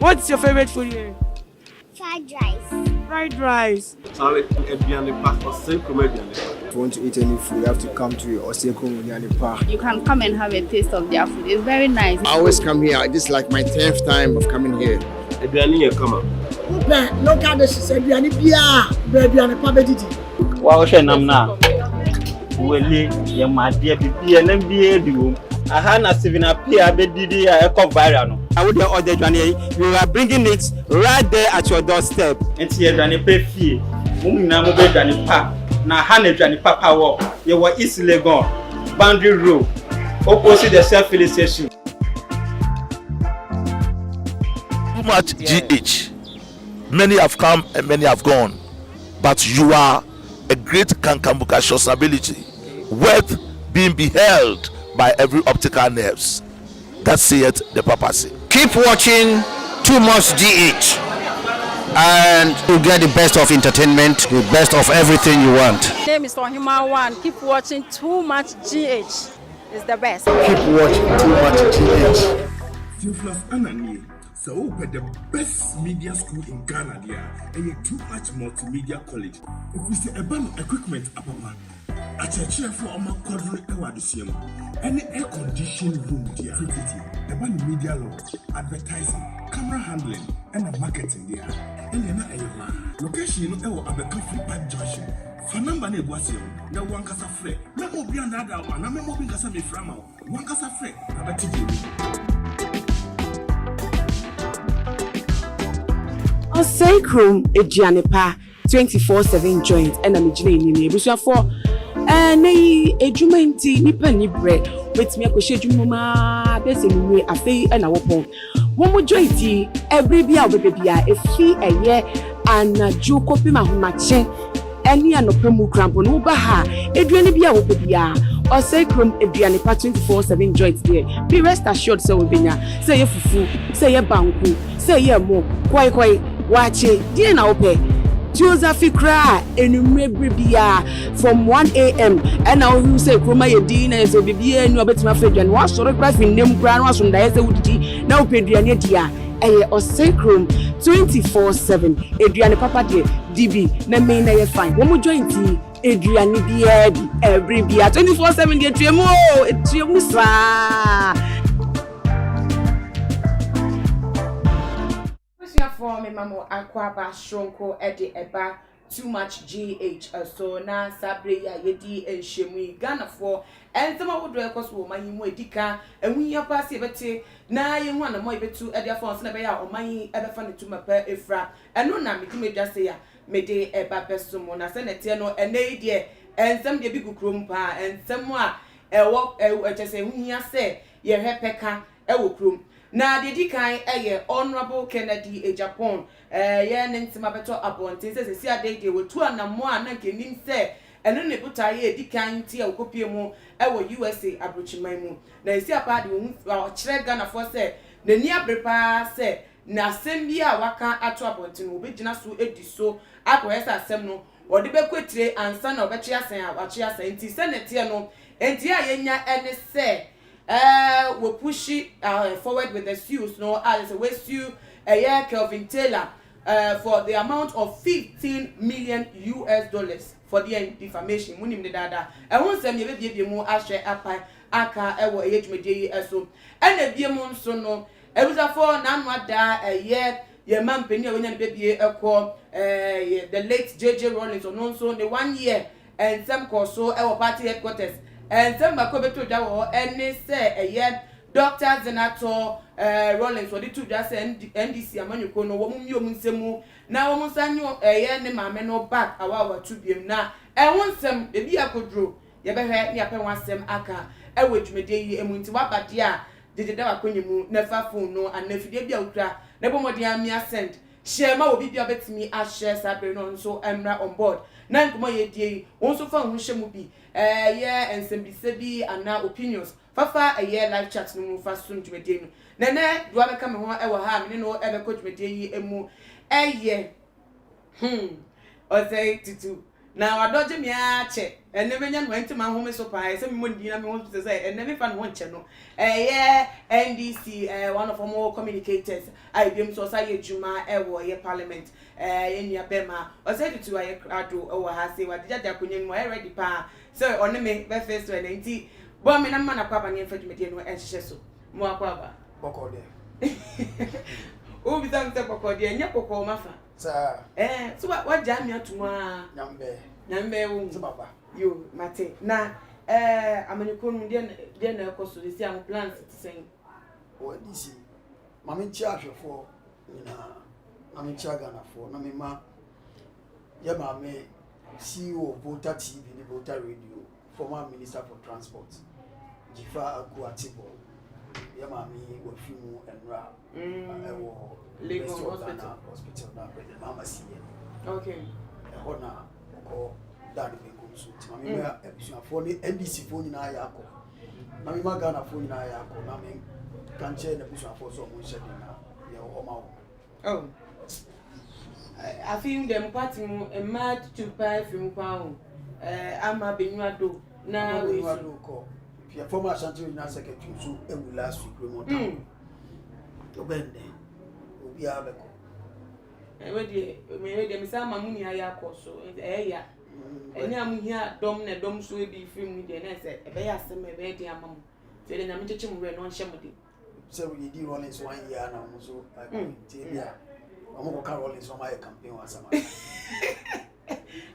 What's your favorite food here? Fried rice. Fried rice. Sorry, if you want to eat any food, you have to come to Osekum Park. You can come and have a taste of their food. It's very nice. I always come here. This is like my 10th time of coming here. Local dishes, Ebiani Pia, Ebiani Pabedidi. Wow, Shenamna. Willie, your my dear BB and MBA. I had a 7 Pia Bedidi, a viral. I would order Johnny. You are bringing it right there at your doorstep. And see a Johnny pay fee. Mumina Johnny Pa. Now, Hannah Johnny Papa walk. You were easily gone. Boundary road. Opposite the self-filling station. Too much GH. Many have come and many have gone. But you are a great Kankambuka ability, worth being beheld by every optical nerves. That saith the papacy. Keep watching Too Much GH, and you get the best of entertainment, the best of everything you want. My name is Ohima One. Keep watching Too Much GH. It's the best. Keep watching Too Much GH. So the best media school in Ghana there, and Too Much Multimedia College. If we say about equipment, a church for a quadruple ewadisium, any air conditioned room there, about media law, advertising, camera handling, and marketing there. And then location at the Coffee Park Junction. For number was you, no one casa free. Not be another one, I'm moving Casami Frama, one casa free, about TV. Sacrum Agyapong 24/7 joint and I'm in the for and a jumanti nipa ni bread with me a jumuma basically a fee and our pong. One more jointy every beer baby a fee a year and a Joe copy my mache any and no promo crampon over her Adrian Bia will be or Sacrum Agyapong 24/7 joint there. Be rest assured, so be say ye fufu, say ye banku, say ye more, quite. Watch it, dear now pay. Joseph cry and from 1 a.m. and now you say Kroma your dinner so be and you bet my friend and wash or graph in name grand was from the woody now pay Diania or Sacrum 24/7 Adrian Papa dear DB na main na fine. One more joint Adrian every beer 24/7 dear Tremo Tremusa. For me, Mamma Aquaba Shronko Eddie Eba Too Much GH so na Sabre Yedi and Shemi Ghana for and some of the records will my Dika and we are passing bete na you want a more betu at their phones never or my ever funny to my per Efra and no na me just say me de Eba Besumona Senatino and they dear and some de big crumpa and somewhere a walk just say when you say ye peka room. Na the Dikai Honorable Konady Agyapong ye ntima beto abontin say see ade with 2 and more na kenim say eno ne buta ye Dikai ti akopie mu USA abrochiman mu na see apa de wo kire Ghana for say na ni abrepa say na asem bi a waka ato abontin wo begina so edi so akoyesa asem no wo de bekwetire ansa na obechi asen a wachi asen nti senate no enti a yenya ene say we push it forward with the suits no as a way sue Kelvin Taylor for the amount of $15 million for the defamation munim the dada and once them ye be mu ahwe apai aka ewo ejumede eso and the mu nso no ebuza for nanwada ye man peni a wonya bebie ekọ the late Rawlings no so the 1 year and some course so party headquarters. And some Makobeto Dawo and say Dr. Zenator Rawlings for the 2 just NDC Amanuko no woman you semu now almost annual ne mamma no back our 2 BM now and once some baby I could draw you better help me up and once some aka which me day and went to what but yeah did the Dawa Kunimu never phone no and if you did never more dear me sent share my will be a bit me as share Sabre on so I'm not on board. Nan kuma ye die also found shemu bi and sebi and now opinions fafa live chat no fast soon to me dey no nene do I come ho e wo ha me no e be coach me dey emu o say titu na wadoje me ache ene benya no enti ma home so pa se me mondi na me ho say ene me fa no nche no NDC one of more communicators I biem so say adwuma wo ye parliament enia bema o say to aye krado wo ha say wadeja konyen mo ready pa so one me be first one enti bo me na ma na kwa ba ne fadwumede no enhye so mo akwa ba bokode o bi tam te bokode enya kokko mafa sa so what jam me atuma nyambe wo baba yo mate na amenikon de na ekoso de si am plans sen o NDC mama nchi ahwefo na mama nchi agana fo na me ma ye ma me CEO Volta TV ni Volta Radio former minister for transport Jifa Akuatibo ye ma me wo fimu enra wo Lagos hospital na mama siye okay hona ko dad be go so mama me ebusu fo ni NDC fo ni na ya ko na me ma Ghana fo ni na ya ko na me kanche na ebusu fo so mo shedi na ye o ma wo oh I feel them party mu mad to pay film pound ama benuado na we ko pia former Ashanti Regional Secretary so ewu last week we mo ta to bende obi abeko we dey me say mamuni aya koso ya eni amuhia dom na dom so e bi film ni dey na say e be ya asem e be dey amam so dey na me cheche mu we no nhye mu dey say we dey Rawlings 1 year na mo so tibia omo ko Rawlings o ma campaign wa sama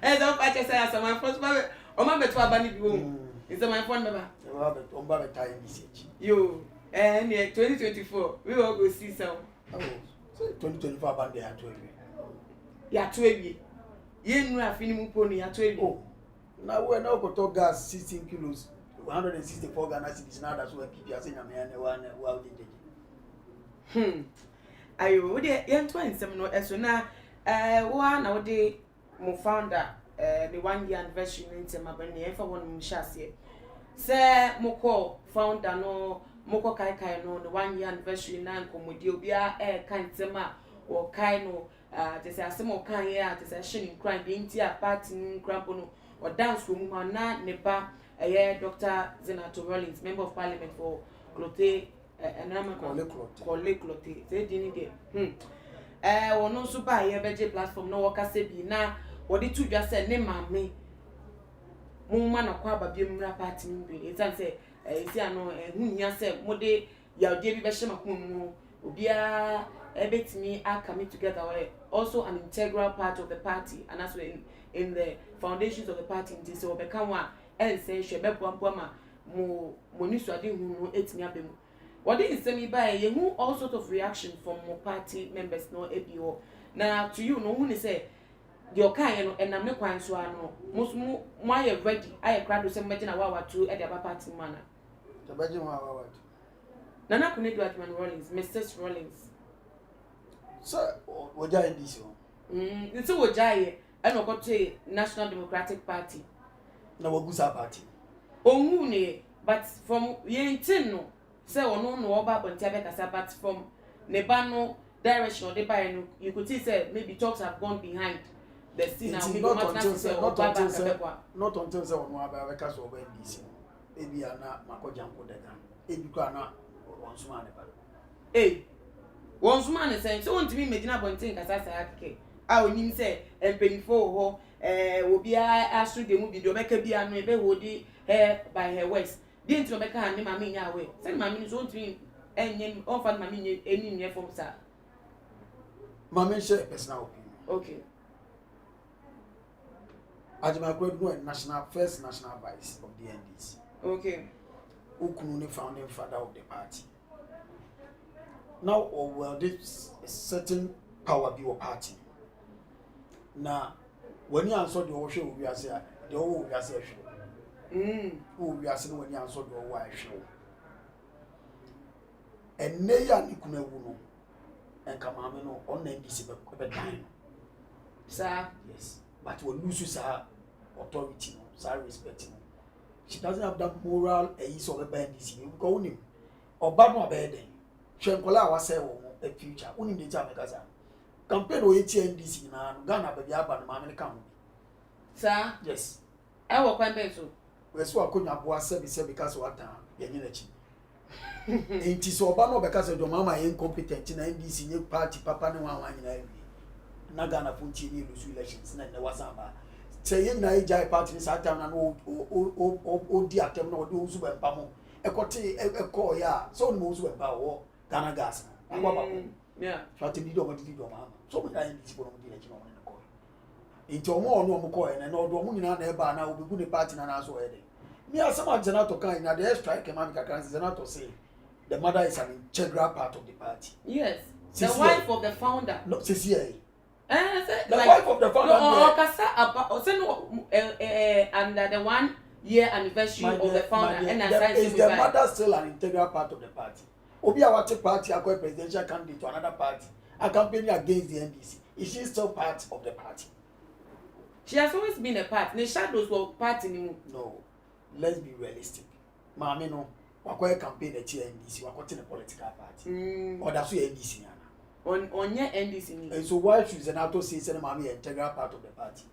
don't patch say asama first ba o ma beto abani bi wo is my phone number o ba be time message yo 2024 we will go see some so 2024 abande ya to ya to ewie ye nu afini mu po no ya to ewie na we na ko to gas 16 kilos 164 Ghana cedis na that so people say na me na wa dey ayo we dey yento ensem no eso na wa na we dey mo founder the 1 year anniversary nsem abani e fa won mo hyase se mo ko founder no mo ko kai no the 1 year anniversary na nkomodi obi a kan tema wo kai no te se asem o kan ya te se shin crime be nti a party nkrampo no o dance wo mu na ne ba Dr. Zenato Rawlings, member of parliament for Clote Kole Clote say dini de wono so ba ye beje platform no waka se bi na wodi tu dwa se ne maame mo ma na kwa ba biem ra party mbe etan se esi ano hunya se mode ya de bi be hye makon mu obi a ebetimi come together also an integral part of the party and also in the foundations of the party nti se obeka wa ense hwe bepompo ma mo ni so ade hu no etimi abemu what is semi by ye who all sort of reaction from more party members no ebio na to you no who ni say the okan no enam ne kwan so ano mo aye ready aye crowd so me na wa to e the party man to beje wa na Konady Rawlings Mrs. Rawlings so woja NDC it's so woja ye e no go to National Democratic Party na wagusa party ohu ne but from yentin no say ono no oba bontia be kasa but from nebano direction they buy no you could see say maybe talks have gone behind the scene now we don't not say not until say ono aba be kasa oba NDC ebi ana makojanko daga ebi ko ana wonsuma ne ba wonsuma ne say so wontimi medina bontin kasa sa akeke a onim say empenifo ho obi asu de mu bi do meka bi anu ebe hodi by her west di ntino meka han ne mama nya we say mama ni so ntimi enye on fa mama nya eni nye from sa mama share personal opinion okay Agyapong no first national vice of the NDC okay ukunu ne founding father of the party now or well this certain power be your party na when you answer the ocean we are say the whole we are say we are saying when you answer the why show and neya ni kuna wu no and kamame no on NDC be dying sir yes but we lose sir authority no sir respect no she doesn't have that moral ease of the NDC because unim oba no abede hwenkola awase wo a future unim de ja mekaza campaign o yeti NDC na Ghana ba bia ba no maame ka ho Sir? Yes. I will quite better. We're so I couldn't have was because what time? It is Obama because of your mama incompetent in NDC new party, Papa no one in every. Nagana Puntini lose relations, and there was a saying Naija party in Satan and old dear terminal do super pamo. A cote a call ya, so moves were power, Ghana gas. Yeah, Fatty did over the mama. So many NDC will be letting on in the coin. Into more no coin and all the woman in our bar now will be good party and as well. Me as some Zenato kind at the airstrike, and Mamma can Zenato say the mother is an integral part of the party. Yes, the wife of the founder. No, CCA. The Like, wife of the founder. Under the 1 year anniversary of the founder, and is the mother still an integral part of the party? Obi Awate party, a presidential candidate to another party, a campaign against the NDC. Is she still part of the party? She has always been a part. The shadows were part in. No, let's be realistic. Mami no, wakoye campaign at NDC, wakote a political party. Or that's where NDC on your NDC. And so why should Zenato say that Mami an integral part of the party?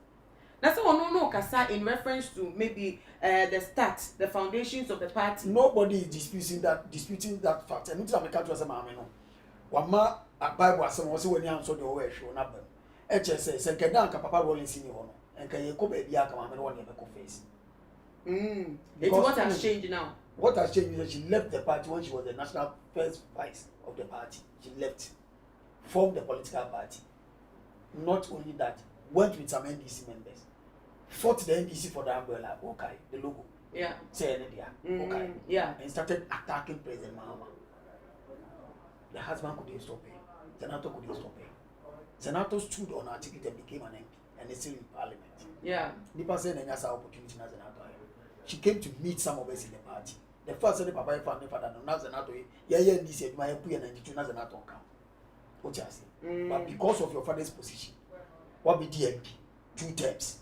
That's all no Kasa in reference to maybe the start, the foundations of the party. Nobody is disputing that fact. And it's a mechanic was a Mami no. Wama a Bible as was when you answer the way show number. HSS said Kedanka Papa Rawlings in your and can you come baby Yaka one never face. It's what has changed now. What has changed is that she left the party when she was the national first vice of the party. She left, formed the political party. Not only that, went with some NDC members, fought the NDC for the umbrella, okay, the logo. Yeah. Say okay. Yeah. And started attacking President Mahama. The husband couldn't stop her. Senator couldn't stop her. Senator stood on her ticket and became an MP and is still in parliament. Yeah. Nipa said and has opportunity as Senator. She came to meet some of us in the party. The first said Papa found the father, no Senator. Yeah, NDC, my MP and 92 Senator come. What you say? But because of your father's position, what be DMP? 2 terms.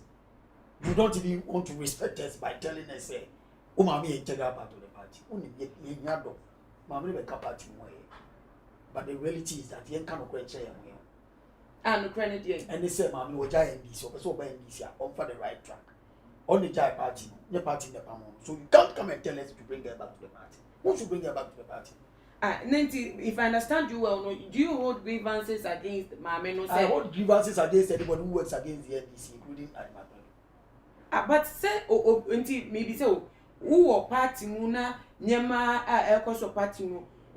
You don't even want to respect us by telling us, say, oh, mommy, integral part of the party. Only Yado, Mammy, the party way. But the reality is that you can't quite share. And the credit, and they say, Mammy, we're giant this, or so by this, on for the right track. On the giant party, the party in the Pamon. So you can't come and tell us to bring her back to the party. Who should bring her back to the party? Nancy, if I understand you well, no, do you hold grievances against Mammy? No, I hold grievances against anybody who works against the NDC, including Agyapong. But say, maybe so, who or party muna, Nyama, Elcoso party,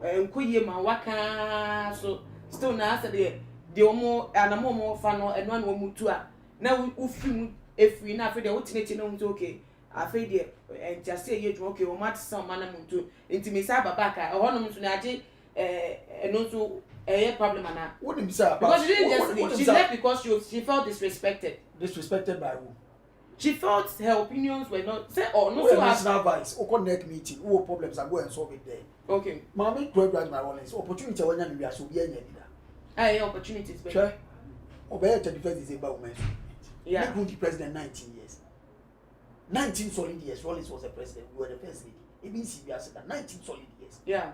and Kuyama Waka, so still now the Omo and a Momo Fano and one Mutua. Now, if we not for the alternating on okay, I feel and just say you okay, or match some man to intimate Sabaka, or one to Naji, and also a problem. Wouldn't be sad because she didn't just leave. She left because she felt disrespected. Disrespected by who? She felt her opinions were not say or no so national advice or connect meeting who problems are go and solve it there. Okay. Mommy graduate my Rawlings opportunity when you are so be any leader. Opportunities better. Sure. Obey 31st December women. Yeah. Make the president 19 years. 19 solid years. Rawlings was the president. We were the first lady. It means we said that 19 solid years. Yeah.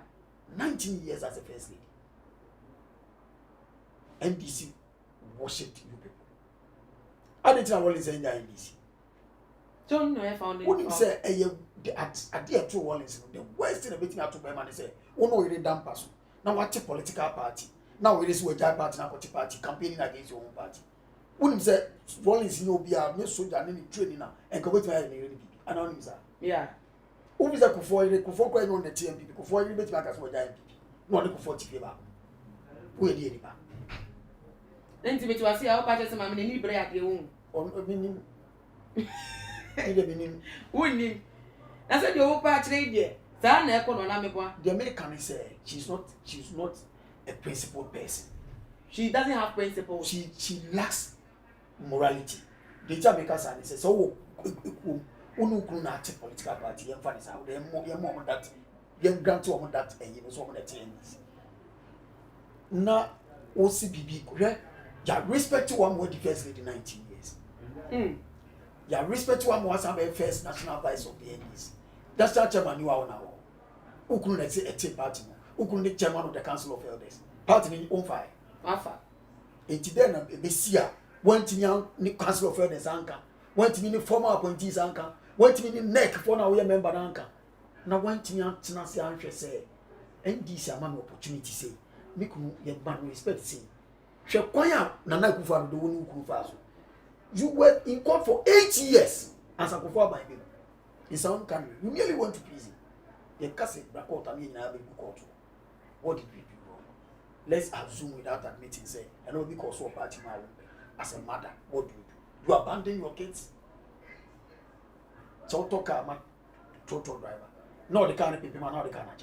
19 years as a first lady. NDC worshipped you people. I didn't know Rawlings in the NDC. Don't know if I found it. Wouldn't say at the actual Rawlings, the worst thing about it to be man say, oh no, you're a damn person. Now what's a political party? Now we just wait party, now party campaigning against your own party. Wouldn't say Rawlings no be a no soldier and training now and come with my anonymous. Yeah. Who is a Kufo going on the TMP? Before you make back as well, giant people. No, the Kufo TV. Who are the other? Then to me to see how parties some money break at your own. On a meaning. Wouldn't that's what the whole party there. The American say she's not a principled person. She doesn't have principles. She lacks morality. The Jamaican says so unu kuna political party and funny how they more that them grant to that and you know so that things. Na OCBB ya respect to one more defense lady 19 years. Ya respect to one more some first national vice of the NDC. That's the chairman you are now. Who couldn't say a team party? Who couldn't the chairman of the Council of Elders? Party in on fire. Alpha. And then a Bessia went to young Council of Elders anchor. went me the former appointees anka, went me the neck for now we member anka. Now went me out to say, NDC a man opportunity say, make you ban respect say. She kwanya Nana Akufo-Addo the one who Akufo-Addo. You were in court for 8 years as Akufo-Addo by baby. In some country, you nearly went to prison. You can't say court I mean I be court. What did we do wrong? Let's assume without admitting say, I know because of party marriage as a mother, what do? You abandon your kids. So talk about total driver. No, the kind of people, now the kind of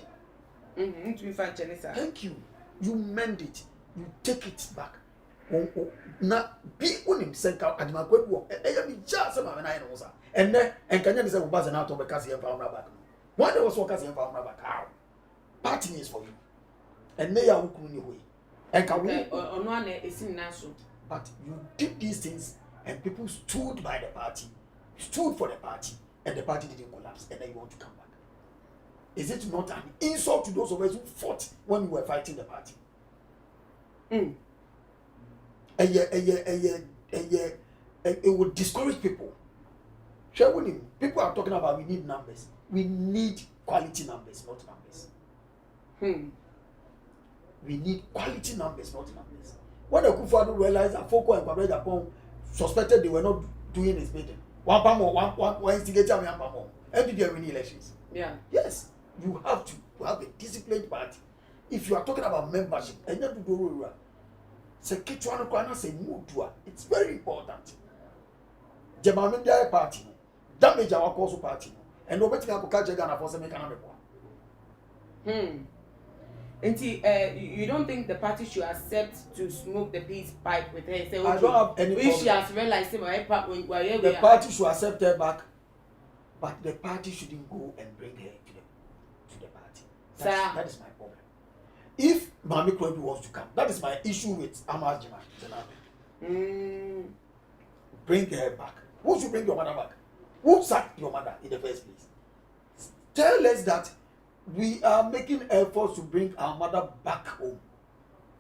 thank you. You mend it. You take it back. Now, be on himself at my good work. And just some I know, sir. And then, and can you say, was an out of a Cassie and found back? Why there was one Cassie and found back? How? Party is for you. And they are looking away. And can we? On one is in national. But you did these things, and people stood by the party, stood for the party, and the party didn't collapse, and then you want to come back. Is it not an insult to those of us who fought when we were fighting the party? It would discourage people. People are talking about we need numbers. We need quality numbers, not numbers. We need quality numbers, not numbers. When the Akufo-Addo realized that Foko and Agyapong suspected they were not doing his bidding, one instigator and did they win elections? Yeah. Yes. You have to have a disciplined party. If you are talking about membership, and you have to go it's very important. Jemamindia party, damage our cause party, and nobody can catch a gun for some economic one. You don't think the party should accept to smoke the peace pipe with her? Say, okay, I don't have any problem. If she has realized the party should accept her back, but the party shouldn't go and bring her to the party. That is my problem. If Mami Konady wants to come, that is my issue with Ahmad Jima. Bring her back. Who should bring your mother back? Who sacked your mother in the first place? Tell us that we are making efforts to bring our mother back home.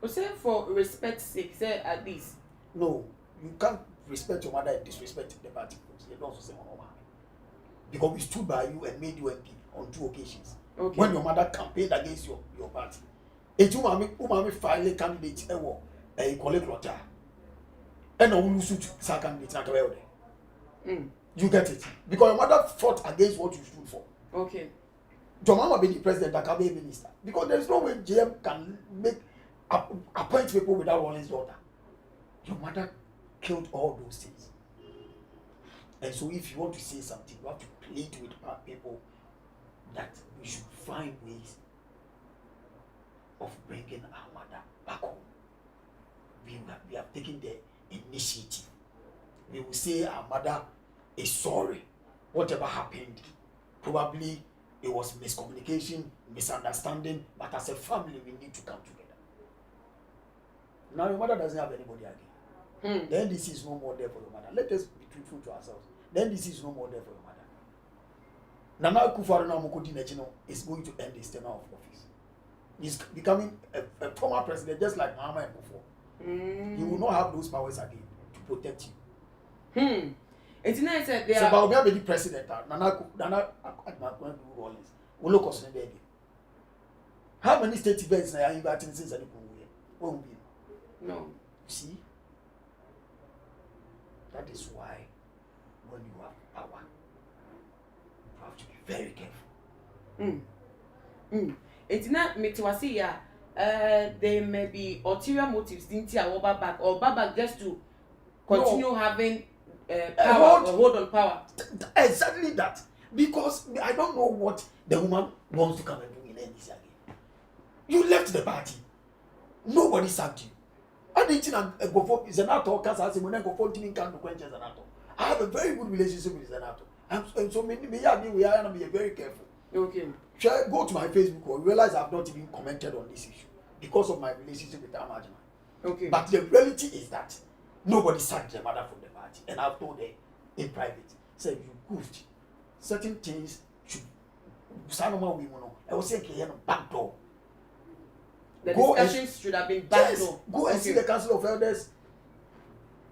Say for respect's sake, say at least. No, you can't respect your mother and disrespect the party. You don't say because we stood by you and made you MP on 2 occasions. Okay. When your mother campaigned against your party. And you mami file a candidate a collect rota. And no one should say candidate not aware. You get it? Because your mother fought against what you stood for. Okay. Your mama be the president, that can be a minister. Because there is no way JM can appoint people without Rawlings' daughter. Your mother killed all those things. And so if you want to say something, you have to plead with people that we should find ways of bringing our mother back home. We have taken the initiative. We will say our mother is sorry. Whatever happened, probably it was miscommunication, misunderstanding, but as a family we need to come together. Now your mother doesn't have anybody again. The NDC is no more there for your mother. Let us be truthful to ourselves. The NDC is no more there for your mother. Nana Akufo-Addo is going to end his tenure of office. He's becoming a former president just like Mahama and before. He will not have those powers again to protect you. It's nice that they are about the president. Nana Rawlings will look us in the baby. How many state events are you inviting since any won't be? No. See? That is why when you have power, you have to be very careful. It's not me to see there may be ulterior motives, didn't you? Or back just to continue having power or hold on power. Exactly that. Because I don't know what the woman wants to come and do in NDC again. You left the party. Nobody sacked you. I didn't go for Senator Casas when I go for Timmy Can to quench Senator. I have a very good relationship with Senator. And so many we are going to be very careful. Okay. Shall I go to my Facebook or realize I've not even commented on this issue because of my relationship with Amajima. Okay. But the reality is that nobody sacked the mother from the party. And I've told her in private, said you goofed. Certain things should I was saying back door. The discussions should have been back door. Go and see the Council of Elders.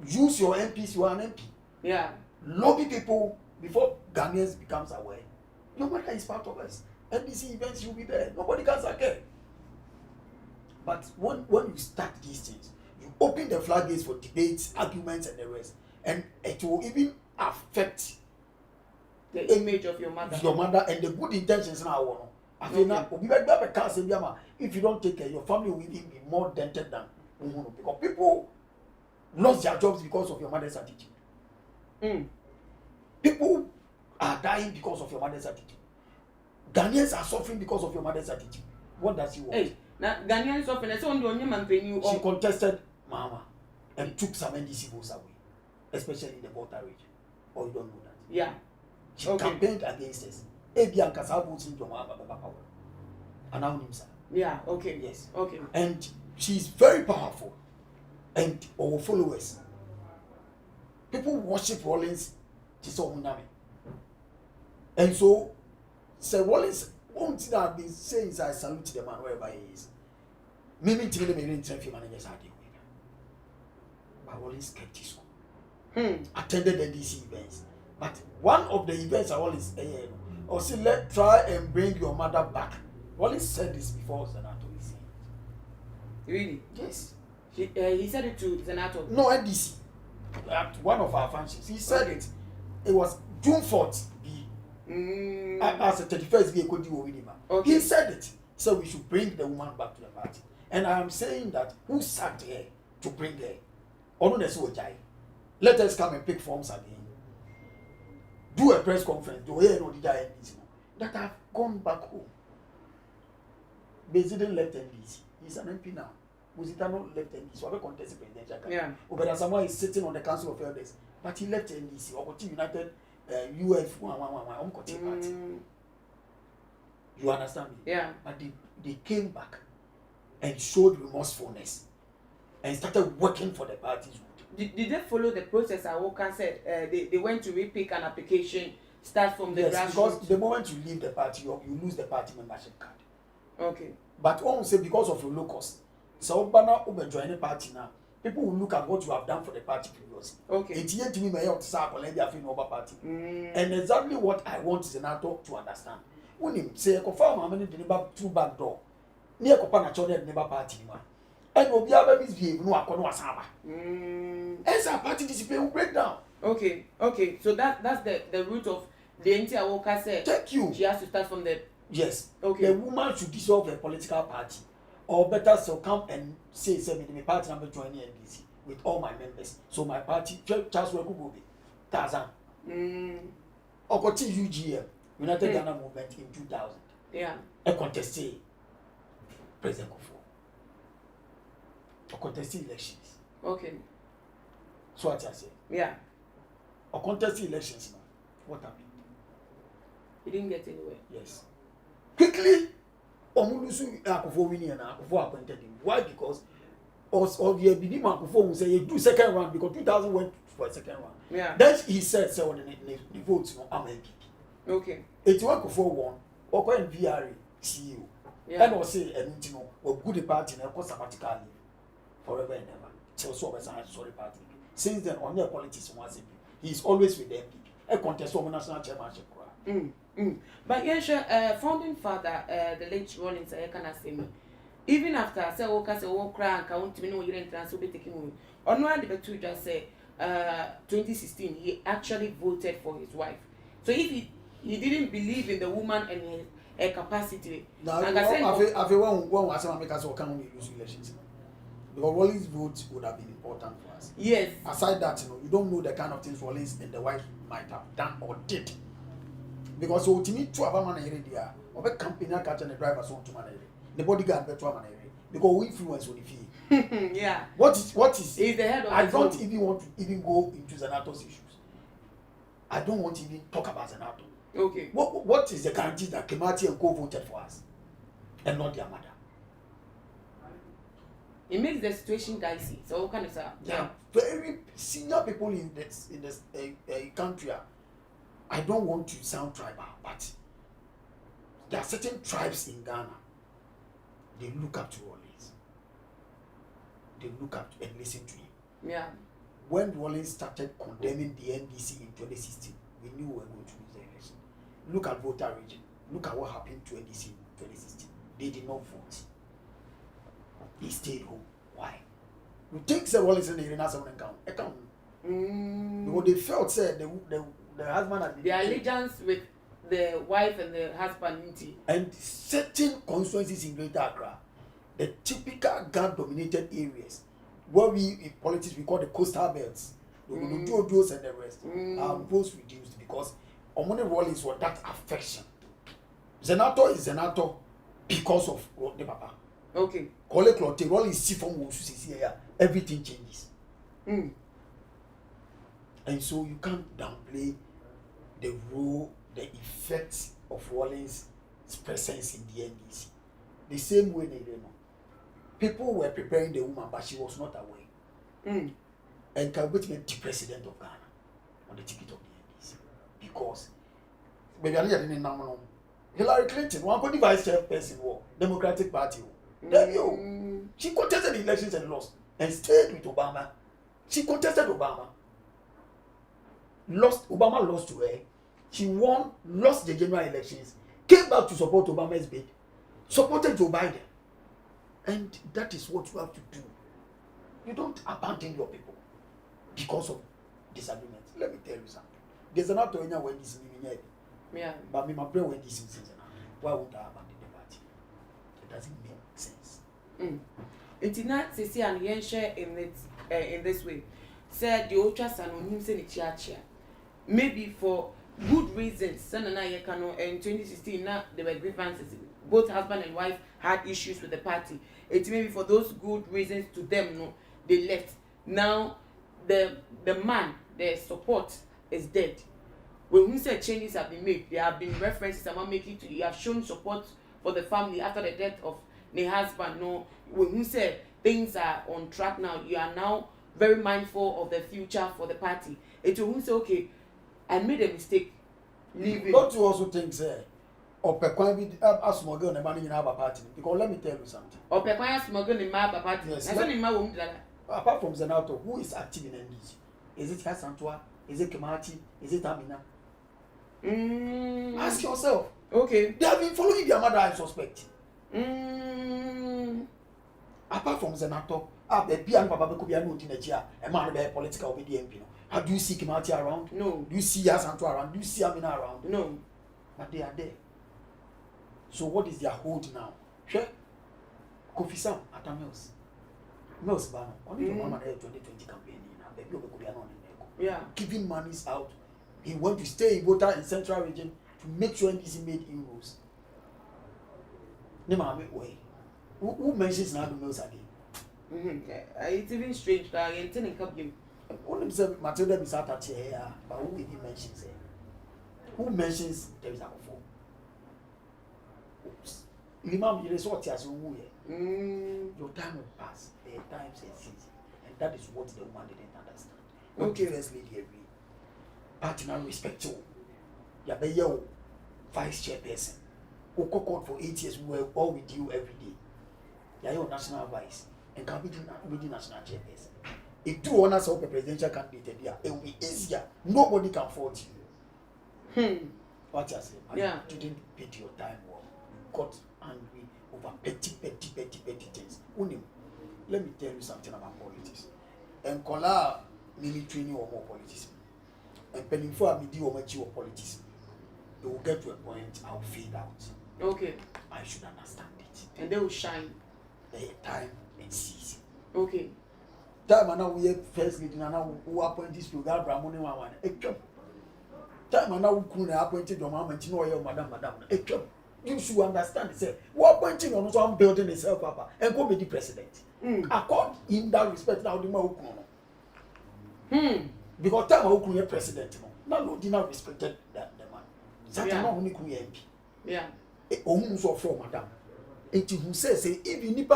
Use your MPs, you are an MP. Yeah. lobby people before Ghanaians becomes aware. Your mother is part of us. NDC events, you'll be there. Nobody can sack her. But when you start these things, you open the floodgates for debates, arguments, and the rest, and it will even affect the image of your mother. Your mother and the good intentions now. If you don't take care, your family will even be more dented than because people lost their jobs because of your mother's attitude. People are dying because of your mother's attitude. Ghanaians are suffering because of your mother's attitude. What does she want? Hey, now Ghanaians suffering. That's only on your man paying you. She contested Mama and took some NDC votes away, especially in the Volta region. Or you don't know that? Yeah. She campaigned against us. Ebian Kasabu in Joma power. Anonymous. Yeah, okay. Yes. Okay. And she's very powerful. And our followers. People worship Rawlings. And so, Sir Rawlings, one thing I've been saying is I salute the man wherever he is. Maybe to the main traffic managers are the winner. But Rawlings kept his school. Attended NDC events. But one of the events I always or say, try and bring your mother back. Rawlings said this before Senator. Really? Yes. He said it to Senator. No, NDC. At one of our functions. He said it. It was June 4th. As a 31st day, okay. He said it. So we should bring the woman back to the party. And I am saying that who sacked her to bring her? Let us come and pick forms again. Do a press conference. That have gone back home. President left NDC. He's an MP now. Musitano left NDC. So I contest presidential. Yeah. Obeda someone is sitting on the Council of Elders, but he left NDC. Or United UF party. You understand me? Yeah. But they came back and showed remorsefulness and started working for the parties. Did they follow the process? Awoka said they went to repick an application, start from the grassroots. Because the moment you leave the party, you lose the party membership card. Okay. But one will say because of your low cost, so Obana will join the party now. People will look at what you have done for the party previously. Okay. It's yet to me my party. And exactly what I want is another to understand. When him say confirm how many deliver through back door, near Kopana children never party man. And will be able to misbehave no akono asaba. As a party discipline will break down. Okay. So that's the root of the entire Awoka said. Thank you. She has to start from the. Yes. Okay. The woman should dissolve a political party. Or better so come and say my party number joining NDC with all my members. So my party Charles Wekubobi, Tarzan. Okoti UGM, United Ghana Movement in 2000. Yeah. A contested President Kofo. A contested elections. Okay. So what I say? Yeah. A contested elections now. What happened? He didn't get anywhere. Yes. Quickly. Omulusu Akufo winning and Akufo appointed him. Why? Because of the Bidima Akufo will say you do second round because 2000 went for a second round. Yeah. Then he said so the votes no am MPP. Okay. 81 Akufo won. Oko NVRA CEO. Yeah. And also and or good party na sabbatical leave forever and ever. Till so sorry party. Since then on their politics once he is always with the MPP. A contest for national chairmanship. But yes, founding father, the late Rawlings, I can say me. Even after I say, "Okay, say, oh, crank, I want to know you're in so be taking away." On one of the two just say, 2016, he actually voted for his wife. So if he didn't believe in the woman and her capacity, now I feel one was make us all come lose elections. Because Rawlings' vote would have been important for us. Yes. Aside that, you don't know the kind of things Rawlings and the wife might have done or did. Because ultimately, two of them are here. Or a company catching the drivers on to manage the bodyguard better manage because we influence on the fee. Yeah. What is? He's the head of. I don't even want to even go into Senato's issues. I don't want to even talk about Senato. Okay. What is the guarantee that Kemati and Co voted for us, and not their mother? It makes the situation dicey. So what kind of say? Yeah. Very senior people in this country. I don't want to sound tribal, but there are certain tribes in Ghana. They look up to Rawlings. They look up to and listen to him. Yeah. when Rawlings started condemning the NDC in 2016, we knew we were going to lose the election. Look at voter region. Look at what happened to NDC in 2016. They did not vote. They stayed home. Why? You think the Rawlings in the arena account? Because they felt said the husband had been the allegiance with the wife and the husband, and certain constituencies in Greater Accra, the typical Gang-dominated areas, where we in politics we call the coastal belts, the Ododos and the rest, are most reduced because Omoni Rawlings were that affection. Zenato is Zenato because of the papa. Okay. Kole Clote, Rawlings see from here, everything changes. And so you can't downplay the role, the effect of Rawlings' presence in the NDC. The same way they know. People were preparing the woman, but she was not aware. And Kabut made the president of Ghana on the ticket of the NDC. Because maybe I didn't know Hillary Clinton, one could vice chairperson war, Democratic Party. There you. She contested the elections and lost. And stayed with Obama. She contested Obama. Obama lost to her. She won, lost the general elections, came back to support Obama's bid, supported Joe Biden. And that is what you have to do. You don't abandon your people because of disagreements. Let me tell you something. There's an author when this is in yeah. But me, my prayer when this is why won't I abandon the party? It doesn't make sense. Intina Sisi and Yenshe in this way said the ultras and on him saying it maybe for good reasons. Son and I in 2016 now there were grievances. Both husband and wife had issues with the party. It may be for those good reasons to them, no, they left. Now the man, their support is dead. When we say changes have been made, there have been references I'm making to you have shown support for the family after the death of the husband. No, when we say things are on track now, you are now very mindful of the future for the party. It will say, okay, I made a mistake. Leave it. Don't you also think, sir? Or Pekwan be a smuggle and a man in our party? Because let me tell you something. Or Pekwan smuggle in my party. Yes. Apart from Zenato, who is active in NDC? Is it Hassantua? Is it Kemati? Is it Amina? Ask yourself. Okay. They have been following their mother, I suspect. Apart from Zenato, the Pian Papa could be a note in a chair, a man of a political obedience. Do you see Kemati around? No. Do you see Hassantua around? Do you see Amina around? No. But they are there. So what is their hold now? Sure. Kofi Sam at Mills. Mills Bano. Only the 2020 campaign. Yeah. Giving monies out. He went to stay in voter in central region to make sure NDC made inroads. Who mentions now the Mills again? It's even strange that I intend to come. Only said Matilda Bisata here, but who even mentions it? Who mentions there is a phone? Oops. Remember, you resort as you your time will pass, their time says, and that is what the woman didn't understand. Okay, first lady agree. Partner respect you. You be your vice chairperson. Who court for 8 years, we were all with you every day. You are your national vice and can be the national chairperson. If two owners of a presidential candidate there, it will be easier. Nobody can fault you. What I say? Yeah. You didn't put your time well. You got angry over petty things. Let me tell you something about politics. And Kola military or more politics. And penning for me do or politics. It will get to a point I'll fade out. Okay. I should understand it. And they will shine. Time and season. Okay. Time and now we have first lady and now who appoint this program Ramon one. Time and now who appointed your mom and you know your madam. You should understand. Say, what appointing on some building itself, Papa, and go be the president. Accord in that respect now the man because time who could president, no did not respected the man. Satan only could MP. Yeah. Almost of from madam. And who says, if you need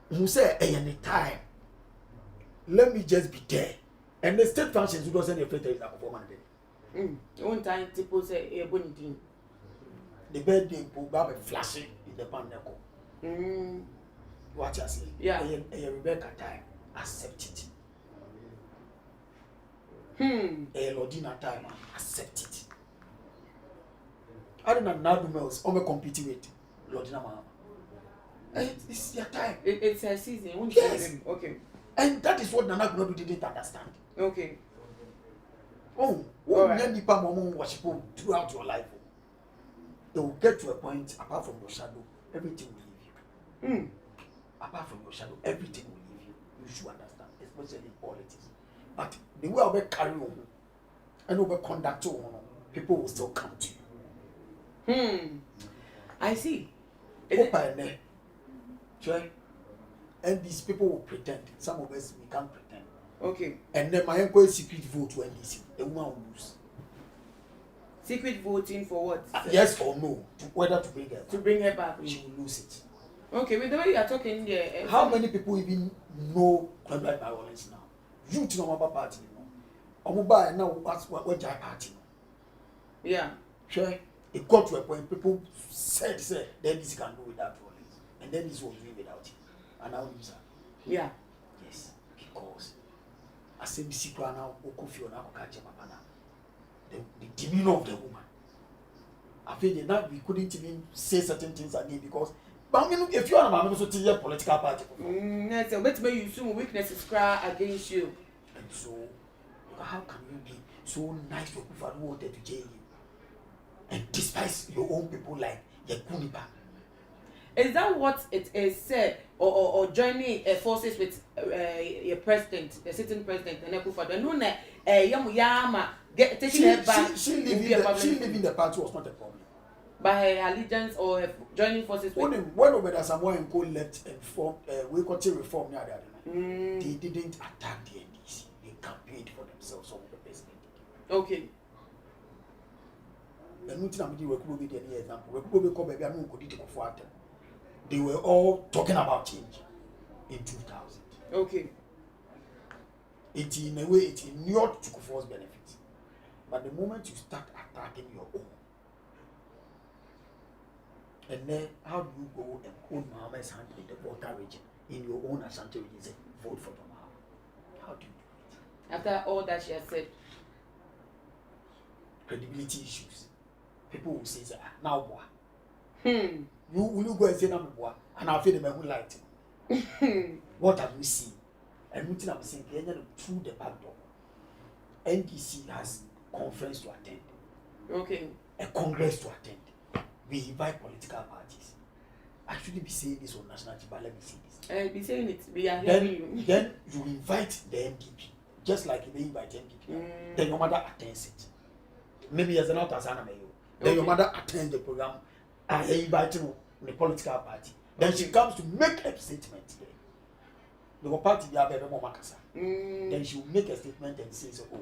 who say any time, let me just be there. And the state functions who doesn't affect is a performance. One time people say a bonity. The birthday program flashing in the pandemic. Watch us. Yeah. A Rebecca time. Accept it. Lordina time, accept it. I don't know now else. I'm competing with Lordina Mama. It's your time. It's her season. Yes. Okay. And that is what Nana Gnodu didn't understand. Okay. Oh, many people worship throughout your life. They will get to a point, apart from your shadow, everything will leave you. Apart from your shadow, everything will leave you. You should understand, especially in politics. But the way I will carry on and over conduct on, people will still come to you. I see. And these people will pretend. Some of us, we can't pretend. Okay. And then my uncle secret vote to NDC. The woman will lose. Secret voting for what? Yes or no, whether to bring her back. To bring her back. She will lose it. Okay, with the way you are talking there. How many people even know Konady by Rawlings now? You to know about party, you know. Omuba now what Jai party. Yeah. Sure. It got to a point people said then this can do without Rawlings. And then this was doing without him. And now he's yeah. Yes. Because I said the secret now Okofio now the demeanor of the woman. I feel that we couldn't even say certain things again because but I mean, if you are a man, also to your political party. Yes, so let's make you assume weaknesses cry against you. And so, how can you be so nice to people who wanted to jail you and despise your own people like Yakuniba? Is that what it is said, or joining forces with your president, the sitting president, the Nekufado? No, Yama taking her back. She leaving the party was not a problem. By her allegiance or her joining forces with. When over there someone and go left and form, we continue reform near the they didn't attack the NDC. They campaigned for themselves on the president. Okay. They were all talking about change in 2000. Okay. It in a way it inured to force benefits. But the moment you start attacking your own, and then how do you go and hold Muhammad's hand in the Volta region in your own Ashanti region and say, vote for Muhammad? How do you do it? After all that she has said. Credibility issues. People will say, now what? You will go and say, now what? And I'll feel the man who liked him. What have you seen? And what I'm saying, through the back door. NDC has conference to attend. Okay. A congress to attend. We invite political parties. I shouldn't be saying this on national TV, but let me say this. Be saying it. We are hearing you. Then you invite the NDP, just like you invite NDP. Then your mother attends it. Maybe as an out as an then your mother attends the program and you invite the political party. Then she comes to make a statement there. The party be a more makasa. Then she will make a statement and says, oh,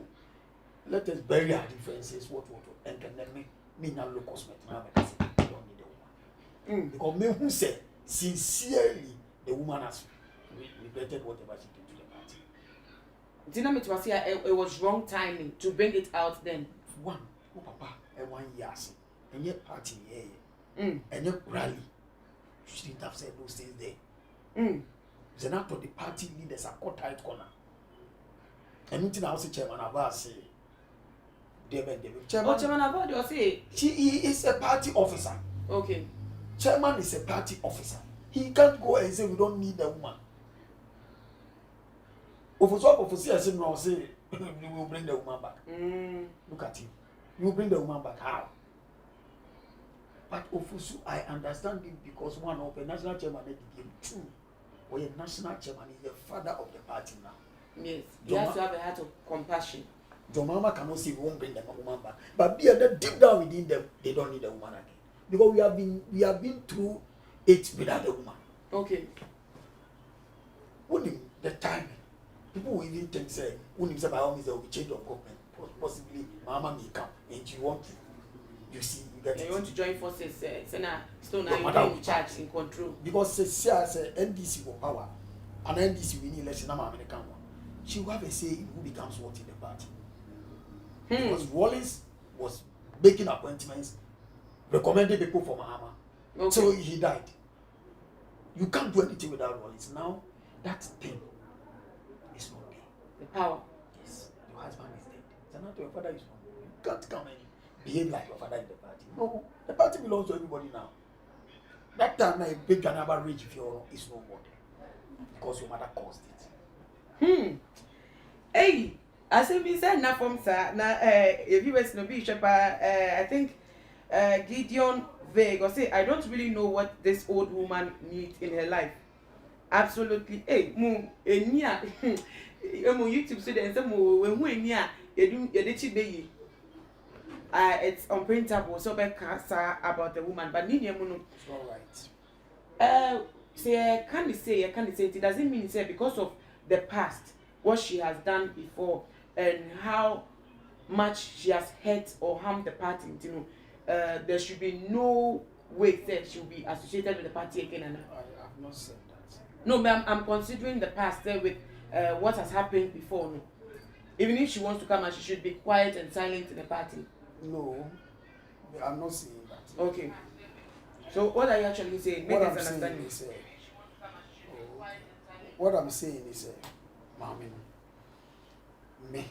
let us bury our differences, what, and then me now look cosmetic now because I don't need a woman. Because me who said sincerely the woman has regretted whatever she did to the party. Didn't it was here it was wrong timing to bring it out then. One, oh papa, and 1 year and yet party and yet rally. You shouldn't have said those things there. It's an act of the party leaders are caught tight corner. And nothing else chairman Abbas say. Chairman Abbas you say he is a party officer. Okay. Chairman is a party officer. He can't go and say we don't need a woman. Officer say no say we will bring the woman back. Look at him. You will bring the woman back. How? But Ofusu, I understand it because one of the national chairman of the game, two, or a national chairman is the father of the party now. Yes, he has to have a heart of compassion. Your mama cannot say we won't bring the woman back, but be that deep down within them, they don't need a woman again because we have been through it without a woman. Okay. When the time, people will even think say when by all means there will be change of government, possibly mama may come and you want to. You see, you get and it. You want to join forces, so now you're in charge, in control. Because say NDC for power, and NDC we need election, I'm American one. She will have a say in who becomes what in the party. Because Rawlings was making appointments, recommending people for Mahama. Okay. So he died. You can't do anything without Rawlings. Now, that thing is not there. The power. Yes. Your husband is dead. Senator, your father is wrong. You can't come and behave like your father in the party. No, the party belongs to everybody now. That time, now, a big Ganaba rage if you're is no more because your mother caused it. Hey, as if he said na from sir, na if you was no be I think Gideon Vague or say I don't really know what this old woman needs in her life. Absolutely. Hey, mo enia mo YouTube so then say mo when who enia you do it's unprintable so be cancer about the woman but need no It's all right. say can't say it doesn't mean say because of the past what she has done before and how much she has hurt or harmed the party, you know, there should be no way that she will be associated with the party again. And I have not said that. no, but I'm considering the past with what has happened before. No, even if she wants to come, and she should be quiet and silent in the party. No, I'm not saying that. Okay. So what are you actually saying? Make us understand. What I'm saying is, Mommy, me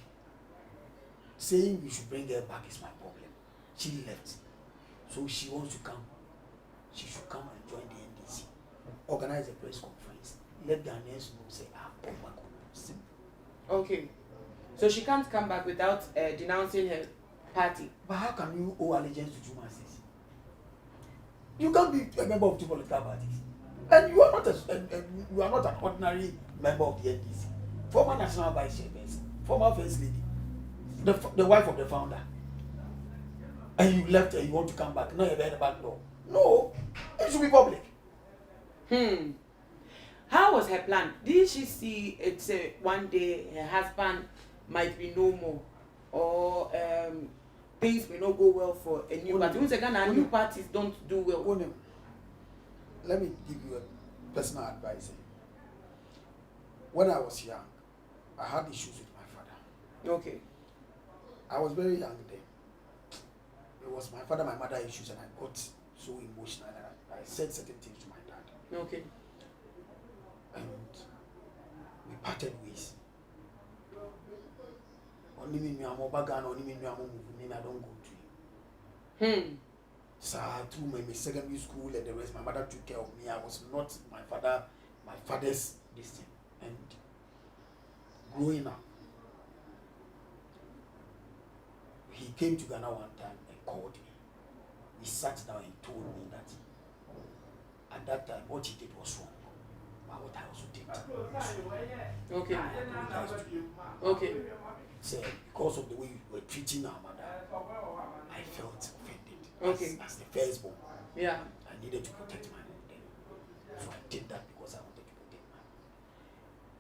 saying you should bring her back is my problem. She left, so she wants to come. She should come and join the NDC. Organize a press conference. Let Ghanaians know, say, come back. Simple. Okay. So she can't come back without denouncing her party. But how can you owe allegiance to two masses? You can't be a member of two political parties. And you are not an ordinary member of the NDC. Former National Vice Chairperson, former First Lady, the wife of the founder. And you left and you want to come back. Now you're behind the back door. No, it should be public. How was her plan? Did she see it one day her husband might be no more, or things may not go well for a new party? New parties don't do well. Let me give you a personal advice. When I was young, I had issues with my father. Okay. I was very young then. It was my father, my mother issues, and I got so emotional and I said certain things to my dad. Okay. And we parted ways. Only me, I'm Obagan, only me, I don't go to him. So through my secondary school and the rest, my mother took care of me. I was not my father's destiny. And growing up, he came to Ghana one time and called me. We sat down and told me that at that time what he did was wrong. But what I also did was wrong. Okay. I apologized to him. Okay. So because of the way you were treating our mother, I felt offended. Okay. As the firstborn. Yeah. I needed to protect my mother. So I did that because I wanted to protect my mother.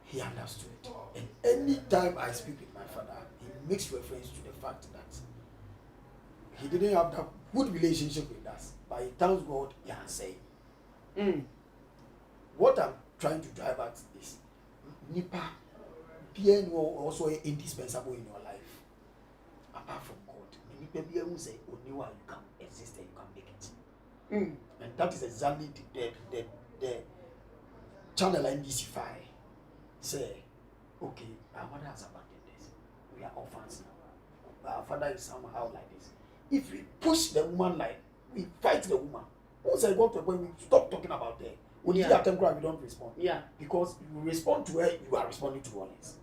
He understood. And any time I speak with my father, he makes reference to the fact that he didn't have that good relationship with us. But he thanks God, he has said. What I'm trying to drive at is Nipa being also indispensable in your life. Apart from God. Nipa being say only while you can exist and you can make it. And that is exactly the channel NDC say, okay, our mother has abandoned us. We are orphans now. Our father is somehow like this. If we push the woman like we fight the woman, once I go to when we stop talking about her, when you attempt we don't respond. Yeah. Because you respond to her, you are responding to Rawlings.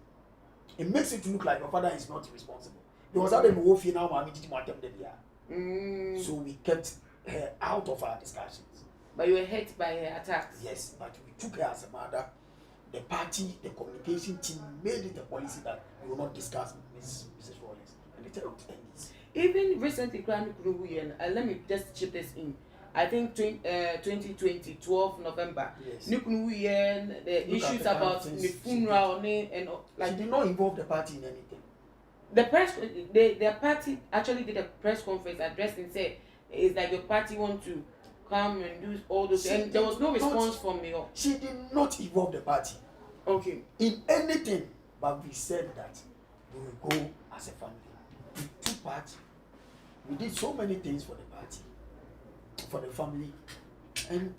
It makes it look like your father is not responsible. Because I don't know if you now so we kept her out of our discussions. But you were hurt by her attacks. Yes, but we took her as a mother. The party, the communication team made it a policy that we will not discuss Mrs. Rawlings. And they tell us. Even recently, let me just chip this in. I think 2020, 12 November. Yes. The issues about the funeral and like. She did not involve the party in anything. The party actually did a press conference addressed and said it's like the party want to come and do all those, and there was no response from me. She did not involve the party. Okay. In anything, but we said that we will go as a family. We took part. We did so many things for the party, for the family, and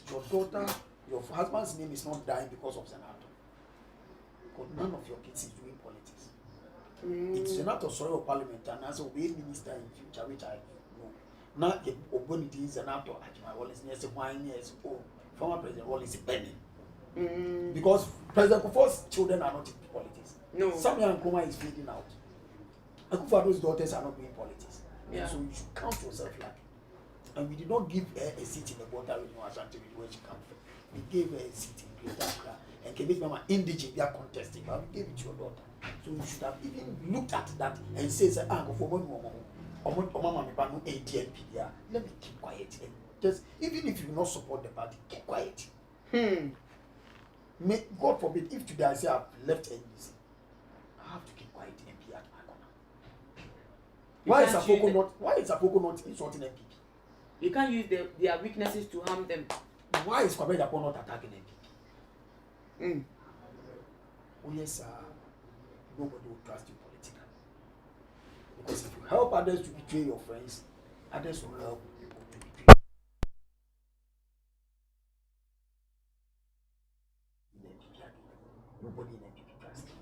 your daughter, your husband's name is not dying because of Senator. Because none of your kids is doing politics. It's not a sorry of parliament and as a way minister in future, which I know. Not the Obonity is an actor, Rawlings, yes, 1 year old. Former President Rawlings is penny. Because President Kufuor's children are not in politics. No. Some young Nkrumah is fading out. Akufo's daughters are not doing politics. Yeah. So you should count yourself lucky. And we did not give her a seat in the water where she comes from. We gave her a seat in Greater Accra. And Kebit Mama indigent, they are contesting, but we gave it to your daughter. So you should have even looked at that and said, go for one ATNP. Let me keep quiet. Just even if you do not support the party, keep quiet. May God forbid if today I say I've left NDC, I have to keep quiet and be at my corner. Why is Apoko not insulting NPP? You can't use their weaknesses to harm them. Why is Kwabena Apoko not attacking NPP? Oh yes, sir. Nobody will trust you politically. Because if you help others to betray your friends, others will help you to betray. Nobody in NPP trusts you.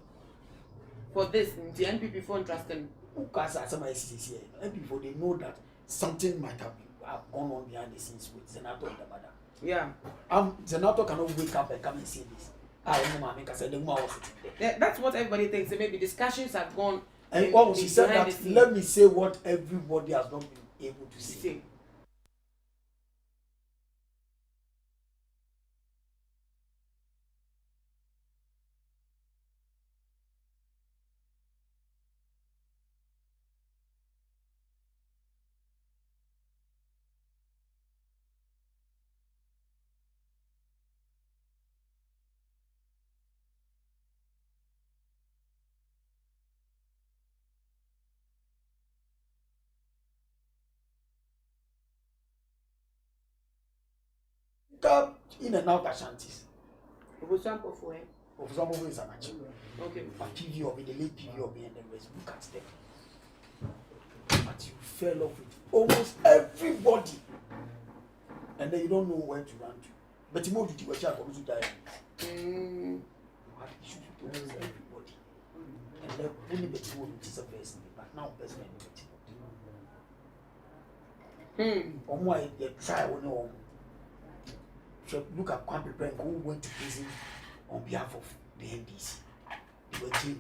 For this, the NPP phone trusting. Because as some ICC, NPP they know that something might have gone on behind the scenes with Senator and the mother. Yeah. Senator cannot wake up and come and say this. That's what everybody thinks. So maybe discussions have gone. And what she said that let me say what everybody has not been able to say. Come in and out Ashantis. For example, for him. For example, is an achievement. Okay. But PV or the late PV or and the rest, look at them. But you fell off with almost everybody. And then you don't know where to run to. But you moved to the West to die. You had issues with almost everybody. And then only Betty Moore which is a person, but now person and Betty Moore. Why they try on your own. Look at Kwame Peng who went to prison on behalf of the NDC. They were jailed.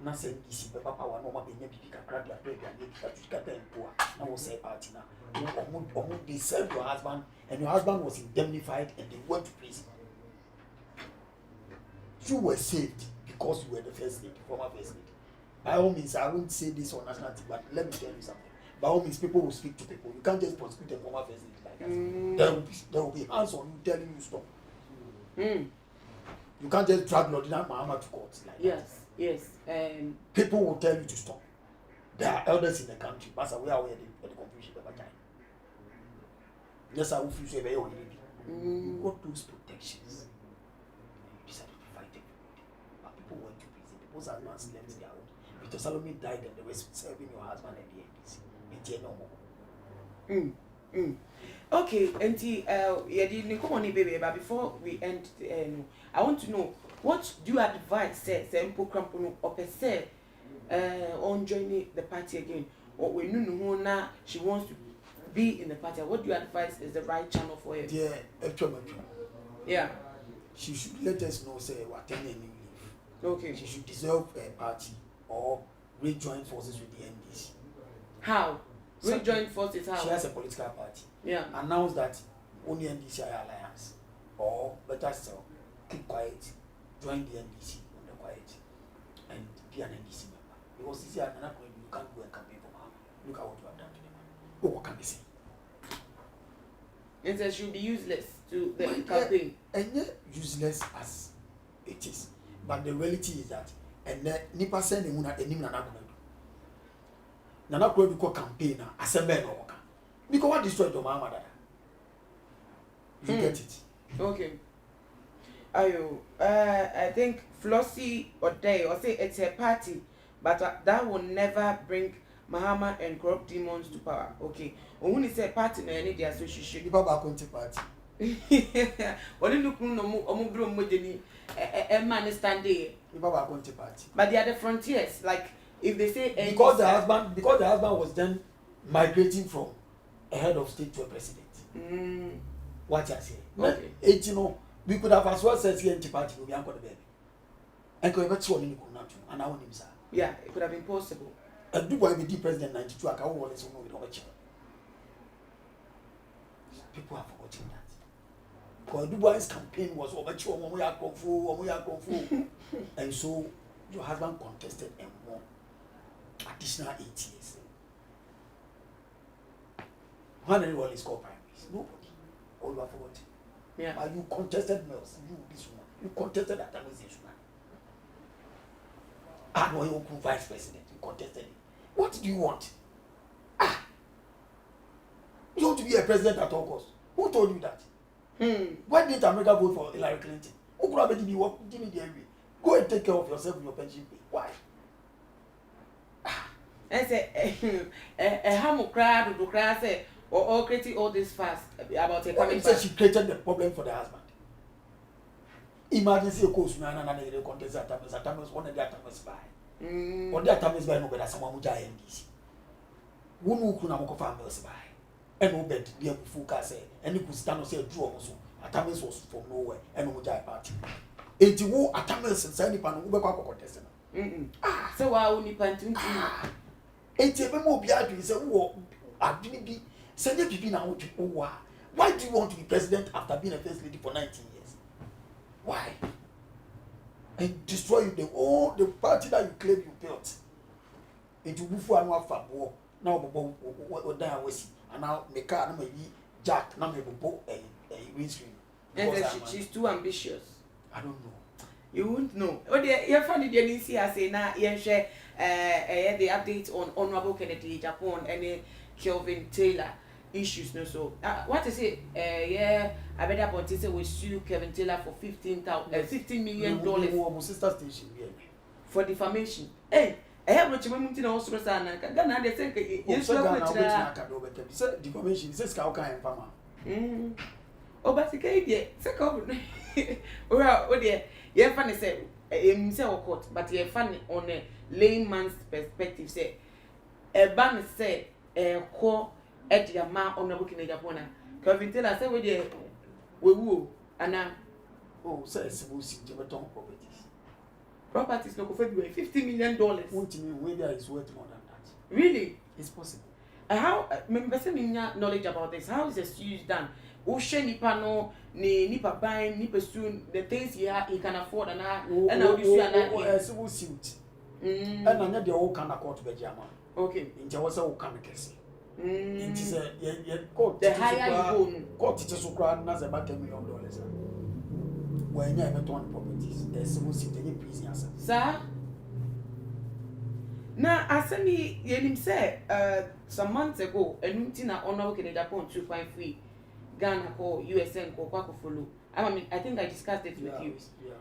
Now say NDC, but Papa was not being able to crack their bread and get them poor. Now was a party now. They served your husband, and your husband was indemnified, and they went to prison. You were saved because you were the first lady, former first lady. By all means, I won't say this on national TV, but let me tell you something. By all means, people will speak to people. You can't just prosecute a former first lady like that. There will be hands on you telling you stop. You can't just drag Lordina Mahama to court like that. Yes. People will tell you to stop. There are elders in the country, but we are aware of the confusion over time. Yes, I will feel so very you got those protections. You decided to fight everybody. But people went to prison. People's husbands left their own. Peter Salome died and the rest serving your husband and the NDC. Okay, Auntie, baby, but before we end, I want to know what do you advise Sempo Krampono or per se on joining the party again? Or when you know now she wants to be in the party, what do you advise is the right channel for her? Yeah. She should let us know, say, what any leave. Okay. She should dissolve a party or rejoin forces with the NDC. How? Rejoin forces how? She has a political party. Yeah. Announce that only NDC alliance. Or better still, keep quiet, join the NDC on the quiet, and be an NDC member. Because this year, you can't go and campaign for her. Look at what you have done to them. Oh, what can they say? And so she will be useless to the campaign. And yet, useless as it is. But the reality is that, and Nipa send him at the Nana Nana do campaign assemble no work. Because what destroyed your mama? You get it. Okay. I think Flossie or Day or say it's a party, but that will never bring Mahama and corrupt demons to power. Okay. When it's a party, no any association. The Baba Conti party. What you look no man stand there. The Baba Conti party. But they are the frontiers, like if they say because the husband was then migrating from a head of state to a president. What I say? Okay. You know, we could have as well said here in Chipati, we are going to baby. And could have got one in the and I want him, sir. Yeah, it could have been possible. And do why we did President 92, I can't want to know with over people have forgotten that. Because Dubai's campaign was over when we are kung fu, and so your husband contested and won additional 8 years. How many Rawlings called primaries? Nobody. All you have forgotten. Yeah. But you contested Mills, you this one, you contested that time this one. And when you vice president, you contested it. What do you want? You want to be a president at all costs. Who told you that? Why didn't America vote for Hillary Clinton? Who could have made you work? Give me the envy. Go and take care of yourself with your pension pay. Why? And say, a hammer crowd to cry say, or creating all this fast about a coming back. She created the problem for the husband. Imagine see a course man and a contest at times one of the atoms by. Or the atoms by nobody, someone who died NDC. Who could not families by. And no bed, dear Fuka say, and you could stand and say, draw also. Atamis was from nowhere, and no die party. It will Atamis and Sandy Pan who were contesting. So I only plan to. It's a memo behind you, say, oh, I didn't be sending people now. Why do you want to be president after being a first lady for 19 years? Why? And destroy the party that you claim you built. Into Bufu and Wafa war. Now, what die was and now make car maybe Jack, now maybe a windscreen. And she's too ambitious. I don't know. You won't know. Oh, dear, you're funny, the NDC. I say now, you share the update on Honorable Konady, Agyapong, and Kelvin Taylor issues. No, so what is it? Yeah, I better point to say we sue Kelvin Taylor for $15 million sister station for defamation. Hey. I have no chimney in also. Ghana, they think yes, defamation. Says Kauka and Farmer. Oh, but the idea, second. Well, oh dear, you're funny, say, himself court, but you're funny on a layman's perspective. Say, a ban say, a call at your ma on a book in Agyapong. Kelvin Taylor say, we woo, and now, oh, says, we'll see Jameton properties. Properties no go be $50 million. Won't you mean whether it's worth more than that? Really? It's possible. How knowledge about this? How is the stew done? Ocean nipa no nipa buying nipa soon the things he can afford and how do you see civil suit. And I the whole can court be German. Okay. In Jawasa can case. It is a court. The higher you go, court teachers who grant us about $10 million. When you have 20 properties, there's civil suit any prisoners. Sir? Now, as me say some months ago, a new tina Honorable Agyapong 2.3 Ghana call USN call Kwako follow. I mean, I think I discussed it with you. Yeah.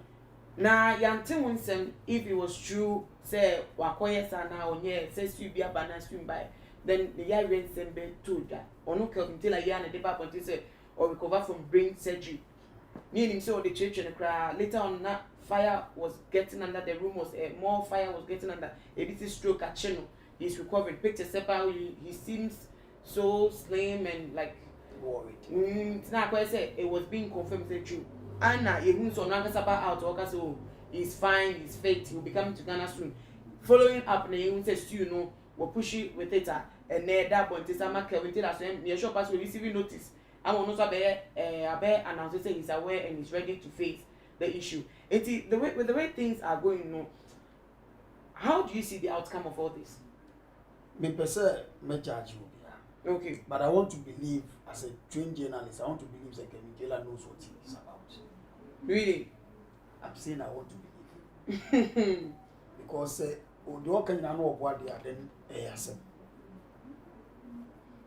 Now, Yantin if it was true, say Wakoya Sana or yeah, says you be a banana swim by, then the year went send be told that or no until a year and a department say or recover from brain surgery. Meaning so the church and the crowd later on that fire was getting under the room was more fire was getting under a bit stroke at channel. He's recovering. Picture separate. He seems so slim and like worried. It's not quite say it was being confirmed the true. Anna, you so now out or so he's fine, he's fit, he'll be coming to Ghana soon. Following up, you says you know we'll push it with it and that point is a Kelvin Taylor so near shop as we receiving notice. I want to bear announce say he's aware and he's ready to face the issue. The way things are going, no. How do you see the outcome of all this? Me per se, me charge you. Okay. But I want to believe, as a trained journalist, I want to believe that Kelvin Taylor knows what he is about. Really? I'm saying I want to believe. Because the work in know what they are then ASM.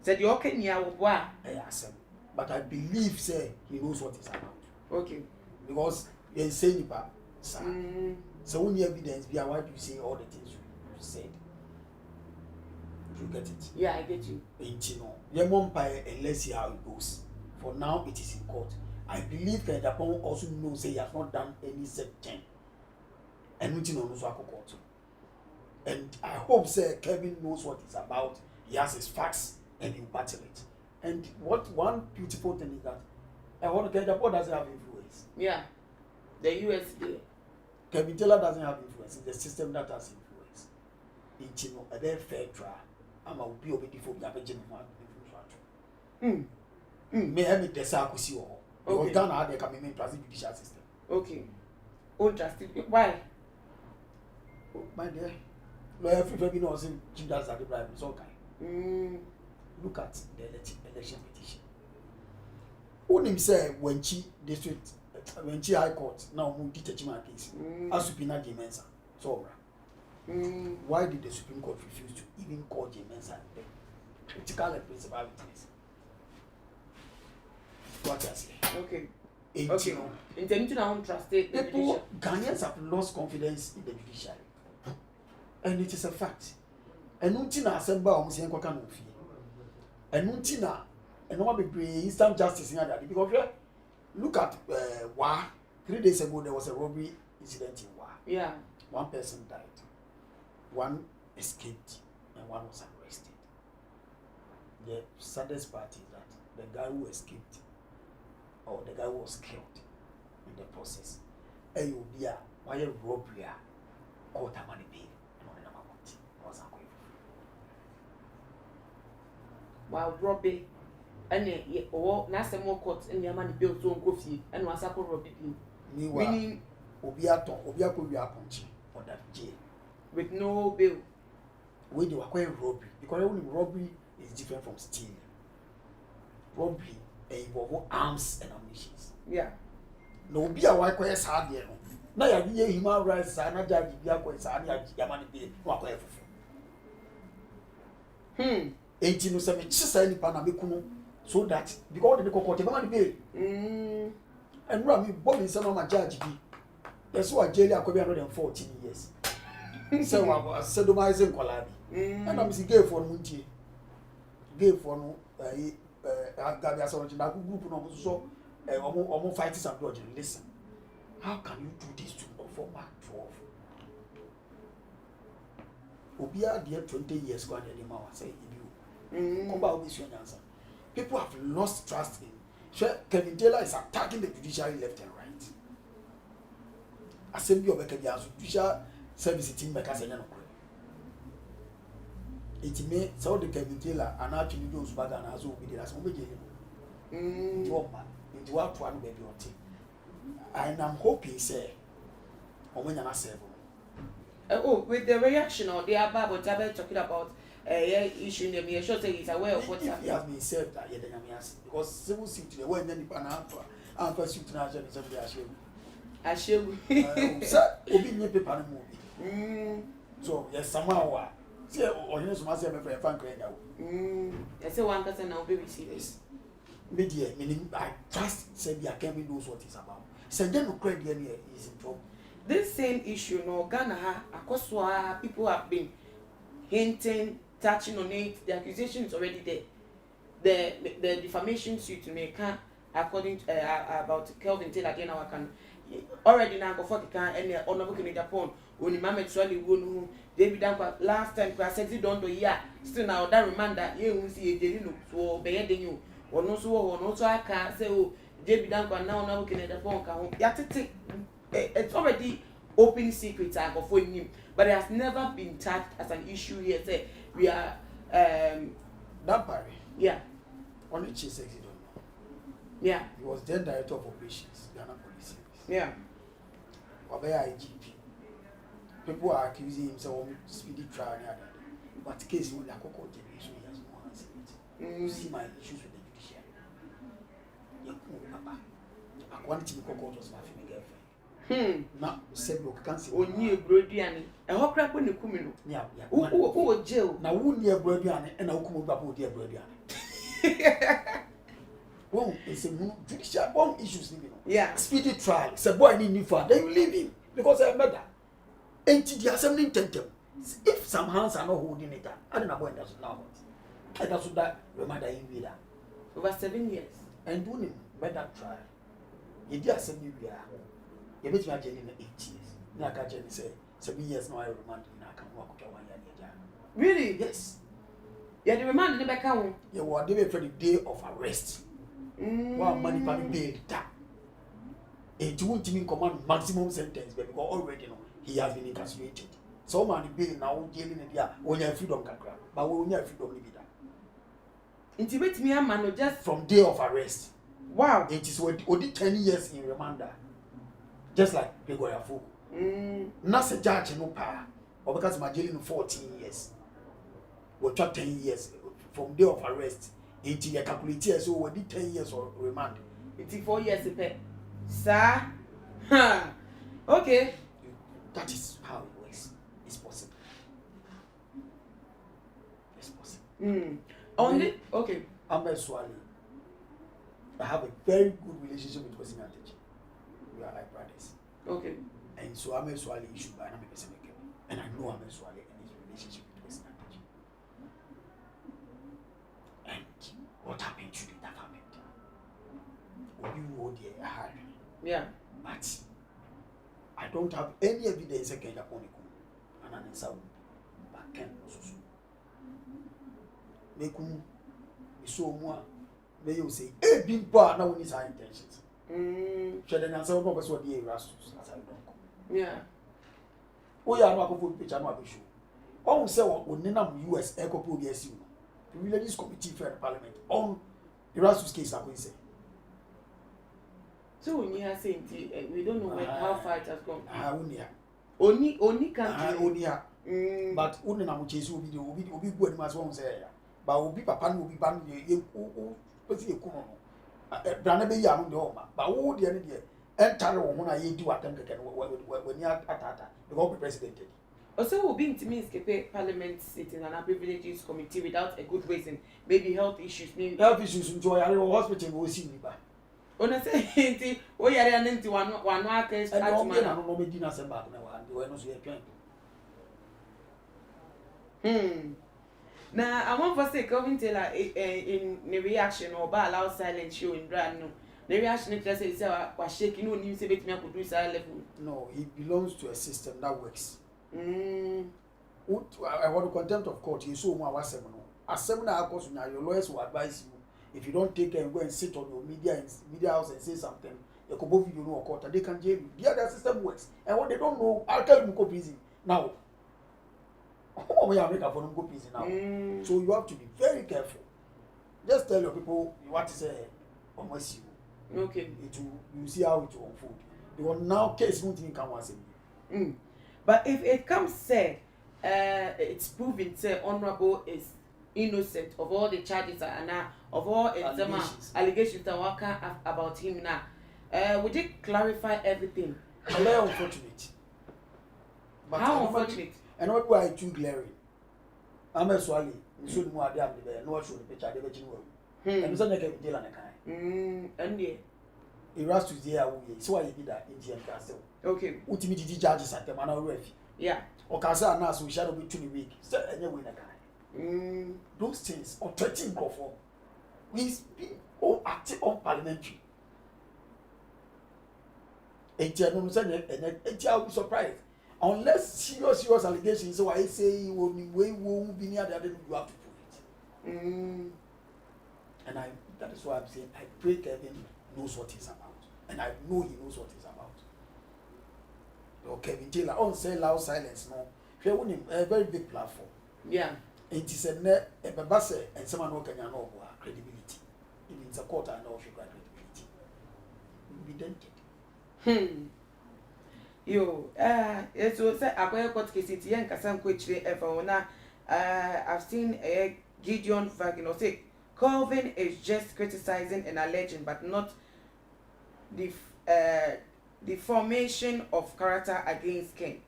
Said you okay near what? ASM. But I believe, say, he knows what it's about. Okay. Because you're saying it, sir. So when you evidence, why do you say all the things you said? You get it? Yeah, I get you. Your mom pay and let's see how it goes. For now, it is in court. I believe that Agyapong also knows he has not done any certain. And which knows what court. And I hope say Kevin knows what it's about. He has his facts and he will battle it. And what one beautiful thing is that I want to get Agyapong doesn't have influence. Yeah. The USD. Kevin Taylor doesn't have influence. It's the system that has influence. It's a very fair trial. I'm a be obedient for the average influence. May have me the Sarkozy or Ghana had a commitment to the judicial system. Okay. Oh, just why? My dear, lawyer free knows him. Judas at the bribe. It's okay. Look at the election petition. When him say when Chi district, when Chi High Court now moved detachment case, as subpoena Jemensa. So, why did the Supreme Court refuse to even call Jemensa the critical and principal witness? What I say? Okay. Okay. Intending to trust the people, Ghanaians have lost confidence in the judiciary, and it is a fact. And untina assemble almost any kind of fee. And untina, and no one be bring instant justice in that because look at Wa. 3 days ago there was a robbery incident in Wa. Yeah. One person died, one escaped, and one was arrested. The saddest part is that the guy who escaped, or the guy who was killed in the process, and you be a why a robbery, court a money bill, and on the number was a while robbery, and or Nassamo court in the money bill to coffee, and was a robbery. Meaning, Obia could be a punch for that jail with no bill. When you acquire robbery, because only robbery is different from stealing. Robbery involves arms and ammunition. Yeah. No, be a white question hard there. Now you hear human rights, and I judge the question, and your money be what I have. 1807, just any panamikuno, so that because the court, money bill. And Rami Bobby, some of my judge be. That's why jail could be 114 years. So I was sodomizing Konady. And I'm gay for Munti. Gay for no, Gabia Sorgina group no so almost fighting some dodge. Listen, how can you do this to for Mark 12? Obia dear 20 years gone any more say you. Come back with your answer. People have lost trust in. Kevin Taylor is attacking the judiciary left and right. Assembly of the judicial service team makers and it may so the Kevin Taylor and actually those bad and as well be as baby. And I'm hoping, say, when you're not seven. With the reaction or the about talking about issue name, you should say he's aware of what's happening. He has been served that because civil suit the way then and for suit now is I shall. Sir, obedient paper movie. So, yes, somehow, say, or you know, some say, my friend, I say one person now be serious. Media, meaning I trust, say, I can't knows what it's about. Send them to credit is in trouble. This same issue, no Ghana, Akoswa, people have been hinting, touching on it. The accusation is already there. The defamation suit make according to, about Kelvin Taylor again, our can already now go for the can and honorable Agyapong. When Mama Trolley won David Danko last time, I said, don't do ya. Still now that reminder, you will see a daily look to obey you. Or no, so or no, so I can't say, oh, David Danko now Agyapong. It's already open secret for him, but it has never been tagged as an issue here. Say we are that Barry. Yeah. Only Chief Sexy don't know. Yeah. He was then director of operations, Ghana Police Service. Yeah. Wabaya IGP. People are accusing him of speedy trial, but the case with the Akoko generation, he has no answer it. You see my issues with the judiciary. Papa. I wanted to be Coco was my female girlfriend. Now, said look, can't see. Only a Brodiani. A hawk crap when you come in. Yeah. Who jail? Now, who near Brodiani and I'll come about dear Brodiani. Well, it's a judicial bomb issues. Yeah. Speedy trial. It's a boy need for then you leave him because I met that. Ain't the assembly tentem? If some hands are not holding it, I don't know when that's now. I that's what that reminder in Villa. Over 7 years. And doing better trial. You did assembly, you bet my in 8 years. Now, I can say 7 years now I remand in I can work 1 year. Really? Yes. Yeah, the remand in the back. Yeah, what they were for the day of arrest. One money for the bail that. It won't even command maximum sentence because already know he has been incarcerated. So many bail now dealing in there when you have freedom can grab, but when you have freedom, leave it. Intimate me a man just from day of arrest. Wow. It is only 10 years in remand. Just like Gregory Afu. Not a judge no power. Or because my jail in 14 years. We try 10 years from day of arrest. Until you calculate years, so we did 10 years of remand. It's 4 years pay. Sir. Okay. That is how it works. It's possible. It's possible. Only okay. I'm a Swali. I have a very good relationship with Wesley Antechi. We are like brothers. Okay. And so I'm a Swali issue by I'm a person. And I know I'm a Swali and his relationship with Wesley Antechi. And what happened to me, that happened. You know the hard. Yeah. But I don't have any evidence against Agyapong. And I'm so but can also make so more. May you say, a big bar now with his high intentions. Shall then answer what was what the Erasmus as I don't. Yeah. We are not going to picture my issue. On say what would name US Echo PSU. The Religious Committee for the Parliament on Erasmus case, I will say. So when you are saying we don't know how far it has gone. Only country. Only but only na muchezi will be good as one say. But will be papa will be banned but you come Brana be young the home. But who the idea? Enter when I do attempt when you are at the whole president. Also, will be intimate Parliament sitting and a privileges committee without a good reason. Maybe health issues. Health issues enjoy a hospital will see me back. Ona say we are an empty one case and no me dinner sem back now and we no so here. Now I want for say Calvin Taylor in the reaction or ba allow silent show in brand no. The reaction is just say was shaking no news say bet me could do silent level. No, it belongs to a system that works. I want contempt of court. You saw my seminar. A seminar, of course, your lawyers will advise you. If you don't take and go and sit on your media house and say something, you could both you know a court and they can jail you. The other system works. And what they don't know, I'll tell them go prison. Now, we are making for them go prison now. So you have to be very careful. Just tell your people what is almost you. Okay. You see how it will unfold. Because now case won't even come once a year. But if it comes say it's proven say honorable is innocent of all the charges and of all allegations that work about him now, would you clarify everything? Very unfortunate. But how unfortunate? And what why too glaring? I'm a Swali. So the more I am there, no show the picture, they bet you. And so they can deal on a kind. And yeah. Erasmus there, so I did that Indian castle. Okay. Ultimately charges at the manor ref. Yeah. Or Casa now, so we shall be 2 weeks. So anyway, a guy. Those things or 13 for we speak all active on parliamentary. And I'll be surprised. Unless serious allegations, so I say we won't be near the other, you have to prove it. And that is why I'm saying I pray Kevin knows what he's about. And I know he knows what he's about. Kevin Taylor, on say loud silence, no. He won him a very big platform. Yeah. It is a net, a babase, and someone who can know credibility. If it's a court, I know if you got credibility. You'll be dented. Yo, it's also a quite court case. It's young Cassam Quitchley ever. I've seen a Gideon Vagino say Calvin is just criticizing and alleging, but not the formation of character against King.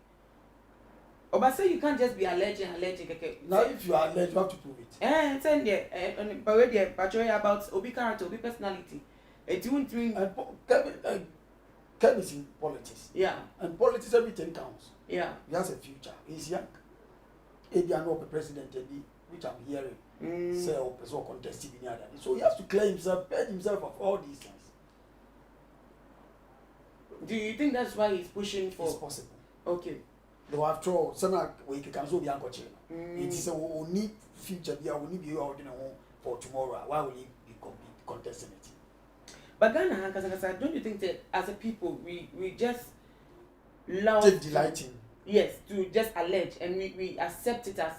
Oh, but say you can't just be alleging. Now, if you are alleged, you have to prove it. Send there, but about Obi character, Obi personality. It won't mean. Kevin is in politics. Yeah. And politics, everything counts. Yeah. He has a future. He's young. If you are not the president, which I'm hearing, say, or person contesting in the other. So he has to clear himself, purge himself of all these things. Do you think that's why he's pushing for? It's possible. Okay. They have to some we can so be uncle. It is a only future be only be ordinary for tomorrow. Why will he be contesting it? But Ghana, don't you think that as a people we just love take delight in? Yes, to just allege and we accept it as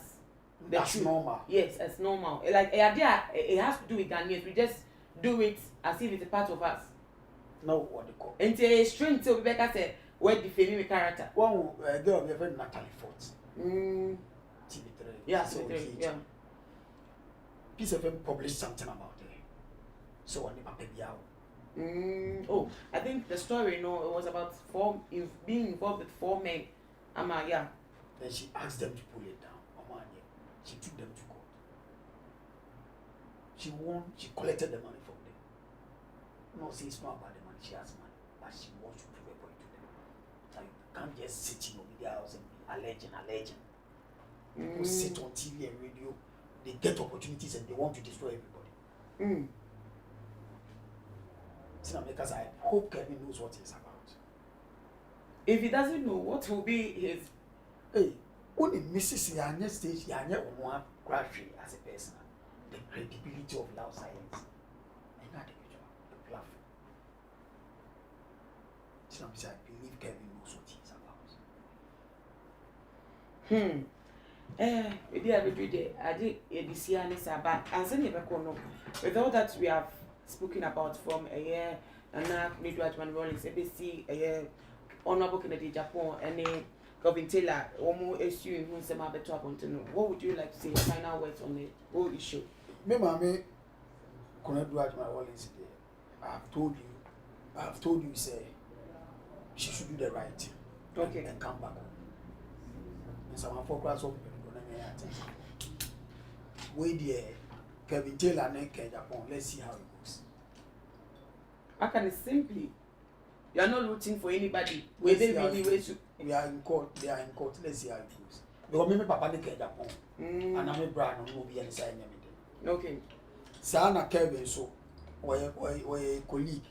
the That's truth. normal. Yes, as normal. Like it has to do with Ghanaians. We just do it as if it's a part of us. No, what they call. And it's strange to Rebecca said, "We're defaming the character." One girl, we have Natalie Fort. TV3. Yeah, so yeah. Piece of them published something about it. So on the baby out. Oh, I think the story, it was about being involved with 4 men. Yeah. Then she asked them to pull it down. She took them to court. She won. She collected the money from them. No, see, it's not about the money. She has money, but she wants to prove a point to them. So you can't just sit in the house and be alleging. People sit on TV and radio. They get opportunities and they want to destroy everybody. Because I hope Kevin knows what he's about. If he doesn't know, what will be his? Hey, only Mrs. Yanya stage Yanya one graduate as a person. The credibility of loud silence. And not the platform. So I believe Kevin knows what he's about. We did every day. I did NDC and Sabah. As any with all that we have spoken about from a year and now Rawlings, ABC, a year Honorable Konady Agyapong, and Govin Taylor, almost issue in some other trouble to know. What would you like to say? Final words on the whole issue. Me, Mammy, Konady Rawlings, I have told you, say she should do the right thing. Okay. And come back home. And some focus on wait there, Kevin Taylor and Agyapong. Let's see how it goes. I can simply, you are not rooting for anybody. We are in court. They are in court. Let's see how it goes. Because me papa ne Agyapong, and I'm a brand no be any sign anything. Okay. Sana Kevin so, or a colleague.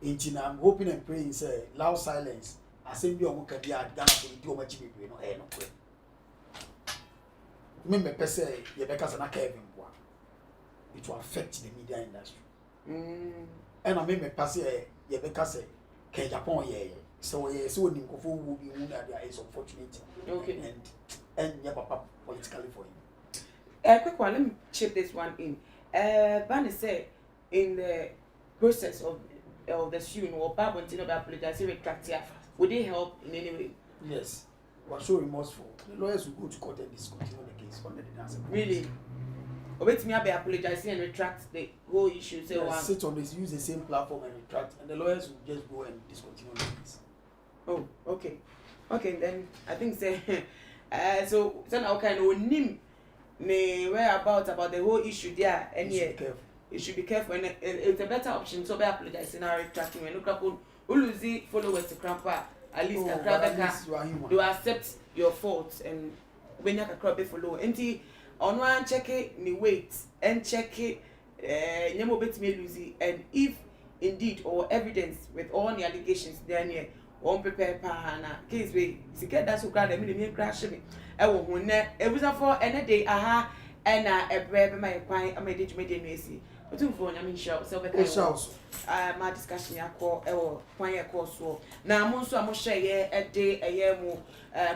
I'm hoping and praying say loud silence. I say be on Ghana for the do much people no no. Me person ye because na Kevin boy. It will affect the media industry. And I me pass ye because Agyapong ye. So so nim ko will be who that is unfortunate. Okay. And yeah papa politically for him. Quick one, let me chip this one in. Bani said in the process of the suing or Bob wanting to apologize, retract, would they help in any way? Yes. Was so remorseful. The lawyers will go to court and discontinue the case under the dance. Really? Wait me be apologizing and retract the whole issue. So yes, sit on this, use the same platform and retract, and the lawyers will just go and discontinue the case. Oh, okay. Okay, then I think say so now kind of name me whereabouts about the whole issue there and you should be careful and it's a better option so be apologizing and retracting when look up uluzi followers to crampa at least a crabaka do accept your faults and when you can be follow enti on one check it ni wait and check it nyemo betime luzi and if indeed or evidence with all the allegations there near on prepare na case we secret that so grad me crash me e wo hu na e busa for ene day aha and a brave my kwan amede me dey no esi otu for nyame show so be kai ma discussion yakọ e wo kwan yakọ so na mo nso share ye e dey eye mu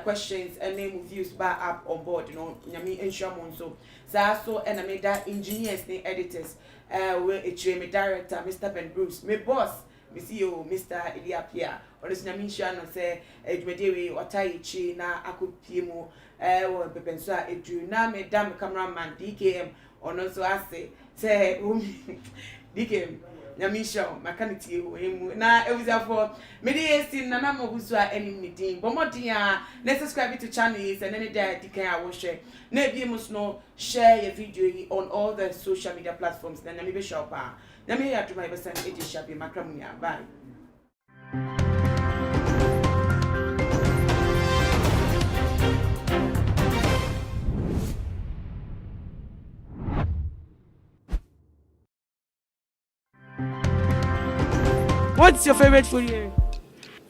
questions and name views back up on board nyame ensure mo nso sa so and me da engineers ni editors we me director Mr. Ben Bruce me boss me CEO Mr. Eliapia onisina minsha no say edwumedewe watayichi na akopiemu wo bebenso a edu na me dam cameraman DKM ono so ase say DKM na minsha makaniti emu na ewuzafo me dey esi na na mabusu a enim midin bomodin a na subscribe to channel is and any day DKM a wo share na ebiemu no share your video on all the social media platforms na me be shop a na me ya to my best and it shall be makramunya bye. What's your favorite food here?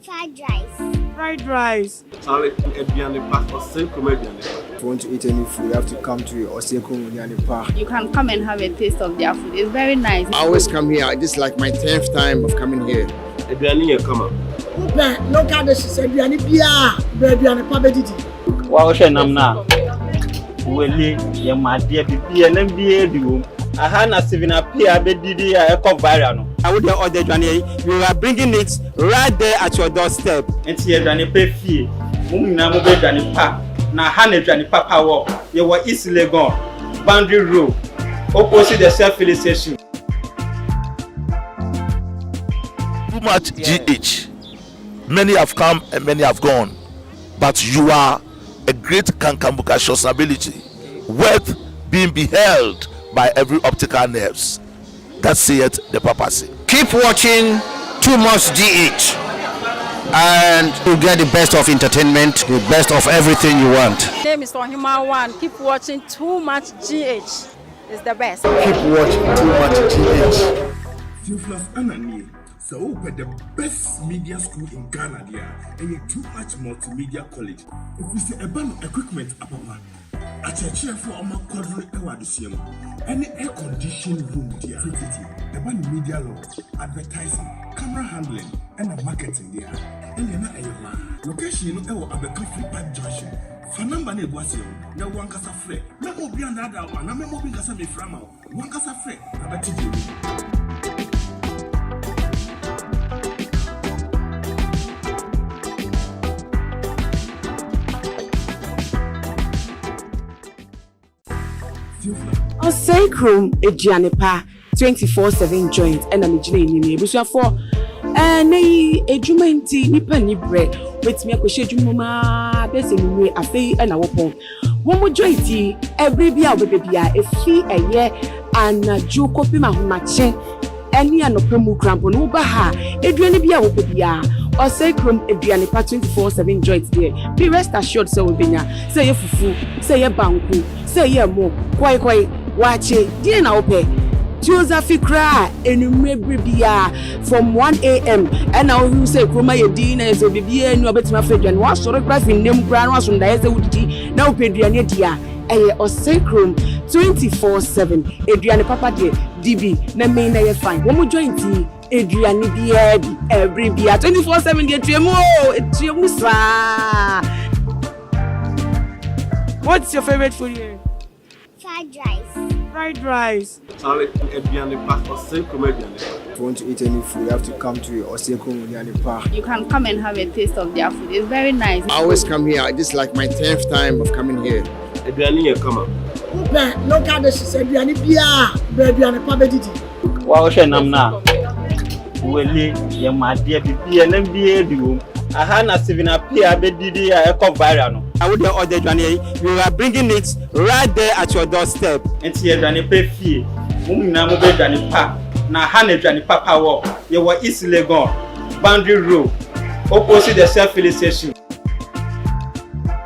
Fried rice. Fried rice. Charlie, Ebiani Park or same comedian. If you want to eat any food, you have to come to Oseko Munyani Park. You can come and have a taste of their food. It's very nice. I always come here. This is like my 10th time of coming here. Ebiani, come on. No goddess said Biani Pia, Biani Pabediti. Wow, Shenamna. Wele, your my dear BB and NBA. Ahana Sivina Pia Bedidi Eco Variano. I would order Johnny. You are bringing it right there at your doorstep. And here, Johnny pay fee. Mumina Mobe Johnny Pa. Na Hane Johnny Papa walk. You were easily gone. Boundary Road. Opposite the self-filling station. Too much GH. Many have come and many have gone. But you are a great Kankambuka ability, worth being beheld by every optical nerves. That saith the papacy. Keep watching Too Much GH, and you'll get the best of entertainment, the best of everything you want. My name is Human One. Keep watching Too Much GH. It's the best. Keep watching Too Much GH. Theophilus Anani, so open the best media school in Ghana there, and a too much multimedia college. We say a ban equipment apapa. A church for our quadruple ewadisium. Any air conditioned room there. A ban media law, advertising, camera handling, and marketing there. And you're not a location no Abeka Free Park Junction. Fanamba ne Guasio, no one casa free. No more beyond that, and no more being casa me from one casa free. Sacrum Agyapong 24/7 joint and I'm engineering Busha for and a jumanti nippany bread with me a shedumuma, basically a fee and our pong. One more jointy every year with the beer, a fee a year and a Jew copy my match. Any and no promo crampon over her, a dreamy beer with the beer. Or Sacrum Agyapong 24/7 joint there. Be rest assured, so we say a fufu, say a banku, say a more, quite. Watch it, dear now pay. Joseph cry and maybe from 1 a.m. and now you say Kroma your dinner so be and you bet my friend and wash or graphing name grand was from the SOD now pay Dianetia or Sacrum 24/7. Adriana Papa de DB na main na fine. One more joint tea. Adriana Diaby every beer 24/7 get it's your musa. What's your favorite food here? Fried rice. Fried rice. Charlie, Ebiani Park or same comedian. If you want to eat any food, you have to come to Oseko Munyani Park. You can come and have a taste of their food. It's very nice. I always come here. This is like my 10th time of coming here. Ebiani, come on. No goddess said Biani Pia, Biani Pabediti. Wow, Shenamna. Wele, your my dear BB and NBA. Ahana Sivina Pia Bedidi Eco Variano. I would order Johnny. You are bringing it right there at your doorstep. And here, Johnny pay fee. Mumina Mobe Johnny Pa. Na Hane Johnny Papa walk. You were easily gone. Boundary Road. Opposite the self-filling station.